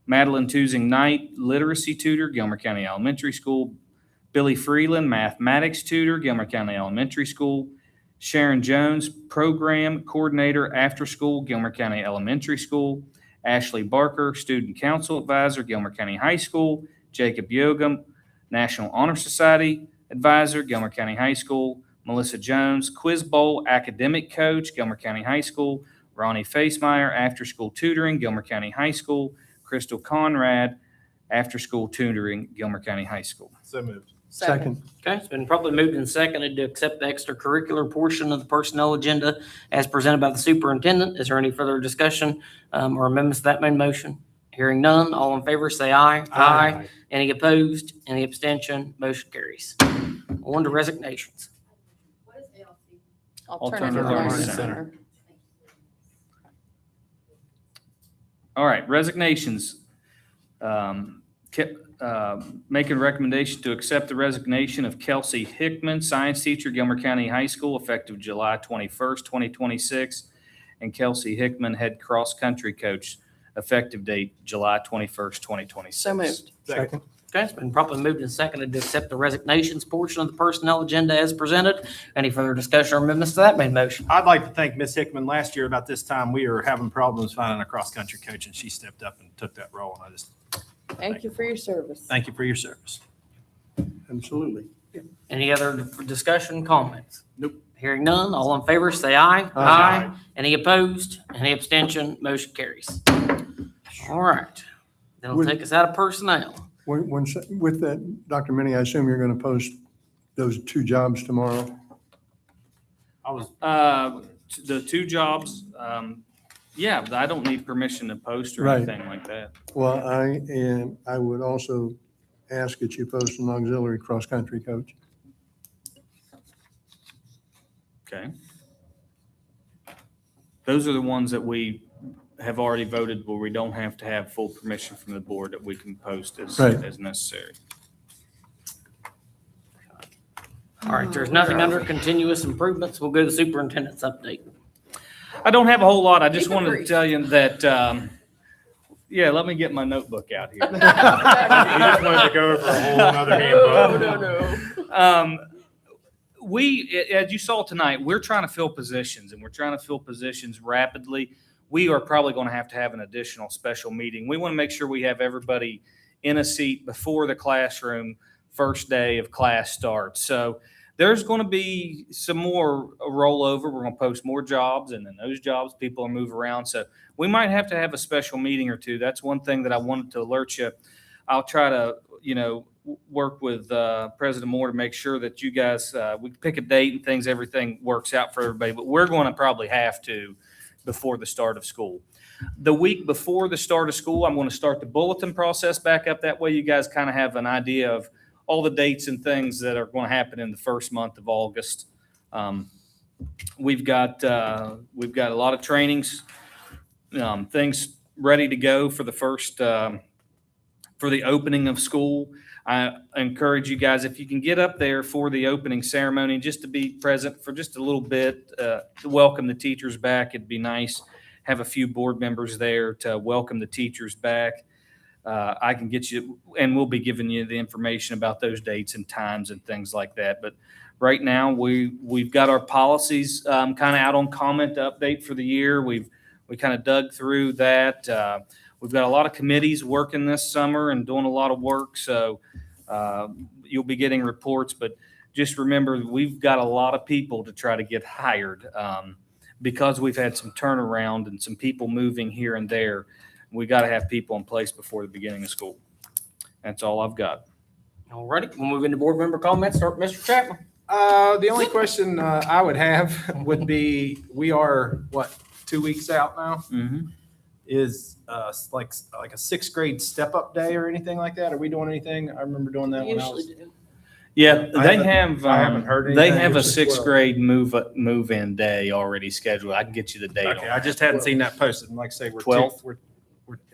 Madeline Toozing Knight, literacy tutor, Gilmer County Elementary School. Billy Freeland, mathematics tutor, Gilmer County Elementary School. Sharon Jones, Program Coordinator, After School, Gilmer County Elementary School. Ashley Barker, Student Council Advisor, Gilmer County High School. Jacob Yogum, National Honor Society Advisor, Gilmer County High School. Melissa Jones, Quiz Bowl Academic Coach, Gilmer County High School. Ronnie Facemeyer, After School Tutoring, Gilmer County High School. Crystal Conrad, After School Tutoring, Gilmer County High School. So moved. Second. Okay, it's been probably moved and seconded to accept the extracurricular portion of the personnel agenda as presented by the superintendent. Is there any further discussion or amendments to that main motion? Hearing none, all in favor say aye. Aye. Any opposed? Any abstention? Motion carries. On to resignations. What is ALC? Alternative Learning Learning Center. Center. All right, resignations. Making a recommendation to accept the resignation of Kelsey Hickman, science teacher, Gilmer County High School, effective July 21st, 2026, and Kelsey Hickman, head cross-country coach, effective date July 21st, 2026. So moved. Second. Okay, it's been properly moved and seconded to accept the resignations portion of the personnel agenda as presented. Any further discussion or amendments to that main motion? I'd like to thank Miss Hickman. Last year about this time, we were having problems finding a cross-country coach, and she stepped up and took that role. And I just Thank you for your service. thank you for your service. Absolutely. Any other discussion, comments? Nope. Hearing none, all in favor say aye. Aye. Any opposed? Any abstention? Motion carries. All right. That'll take us out of personnel. With that, Dr. Minnie, I assume you're going to post those 2 jobs tomorrow? I was The 2 jobs, yeah, I don't need permission to post or Right. anything like that. Well, I would also ask that you post an auxiliary cross-country coach. Okay. Those are the ones that we have already voted where we don't have to have full permission from the board, that we can post Right. as necessary. All right, there's nothing under continuous improvements. We'll go to the superintendent's update. I don't have a whole lot. I just Keep it wanted to brief. tell you that, yeah, let me get my notebook out here. You just wanted to go over a whole other handbook. No. We, as you saw tonight, we're trying to fill positions, and we're trying to fill positions rapidly. We are probably going to have an additional special meeting. We want to make sure we have everybody in a seat before the classroom first day of class starts. So there's going to be some more rollover. We're going to post more jobs, and then those jobs, people will move around. So we might have to have a special meeting or two. That's one thing that I wanted to alert you. I'll try to, work with President Moore to make sure that you guys, we pick a date and things, everything works out for everybody. But we're going to probably have to before the start of school. The week before the start of school, I'm going to start the bulletin process back up. That way you guys kind of have an idea of all the dates and things that are going to happen in the first month of August. We've got a lot of trainings, things ready to go for the first, for the opening of school. I encourage you guys, if you can get up there for the opening ceremony, just to be present for just a little bit, to welcome the teachers back. It'd be nice. Have a few board members there to welcome the teachers back. I can get you, and we'll be giving you the information about those dates and times and things like that. But right now, we've got our policies kind of out on comment to update for the year. We kind of dug through that. We've got a lot of committees working this summer and doing a lot of work. So you'll be getting reports. But just remember, we've got a lot of people to try to get hired because we've had some turnaround and some people moving here and there. We got to have people in place before the beginning of school. That's all I've got. All righty, we'll move into board member comments. Start with Mr. Chapman. The only question I would have would be, we are, 2 weeks out now? Is like a 6th grade step-up day or anything like that? Are we doing anything? I remember doing that when I Usually was. do. Yeah, I haven't heard they anything. have a It's the 6th 12th. grade move-in day already scheduled. I can get you the date on Okay, it. I just hadn't seen that posted. And like I say, we're 12th? we're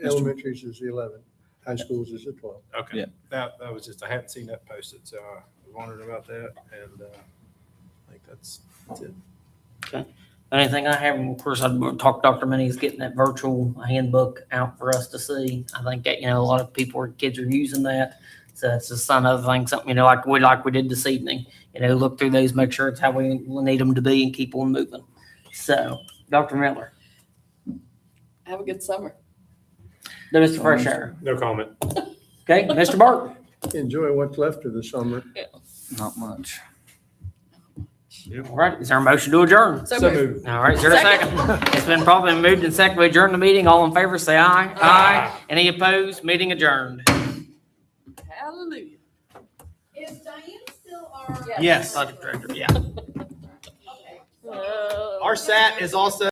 Elementary's is the 11th, high school's is the 12th. Okay. Yeah. That was just, I hadn't seen that posted, so I was wondering about that. And I think that's it. Anything I have, of course, I'd talk to Dr. Minnie's getting that virtual handbook out for us to see. I think that, a lot of people or kids are using that. So it's just another thing, something, like we did this evening, look through those, make sure it's how we need them to be and keep on moving. So, Dr. Miller, Have a good summer. then Mr. Freshour. No comment. Okay, Mr. Barton. Enjoy what's left of the summer. Not much. All right, is there a motion to adjourn? So So moved. moved. All right, is there a second? It's been probably moved and seconded. We adjourn the meeting. All in favor, say aye. Aye. Any opposed? Meeting adjourned. Hallelujah. Is Diane still our? Yes. Project director, yeah. Okay. Oh, Our SAT is also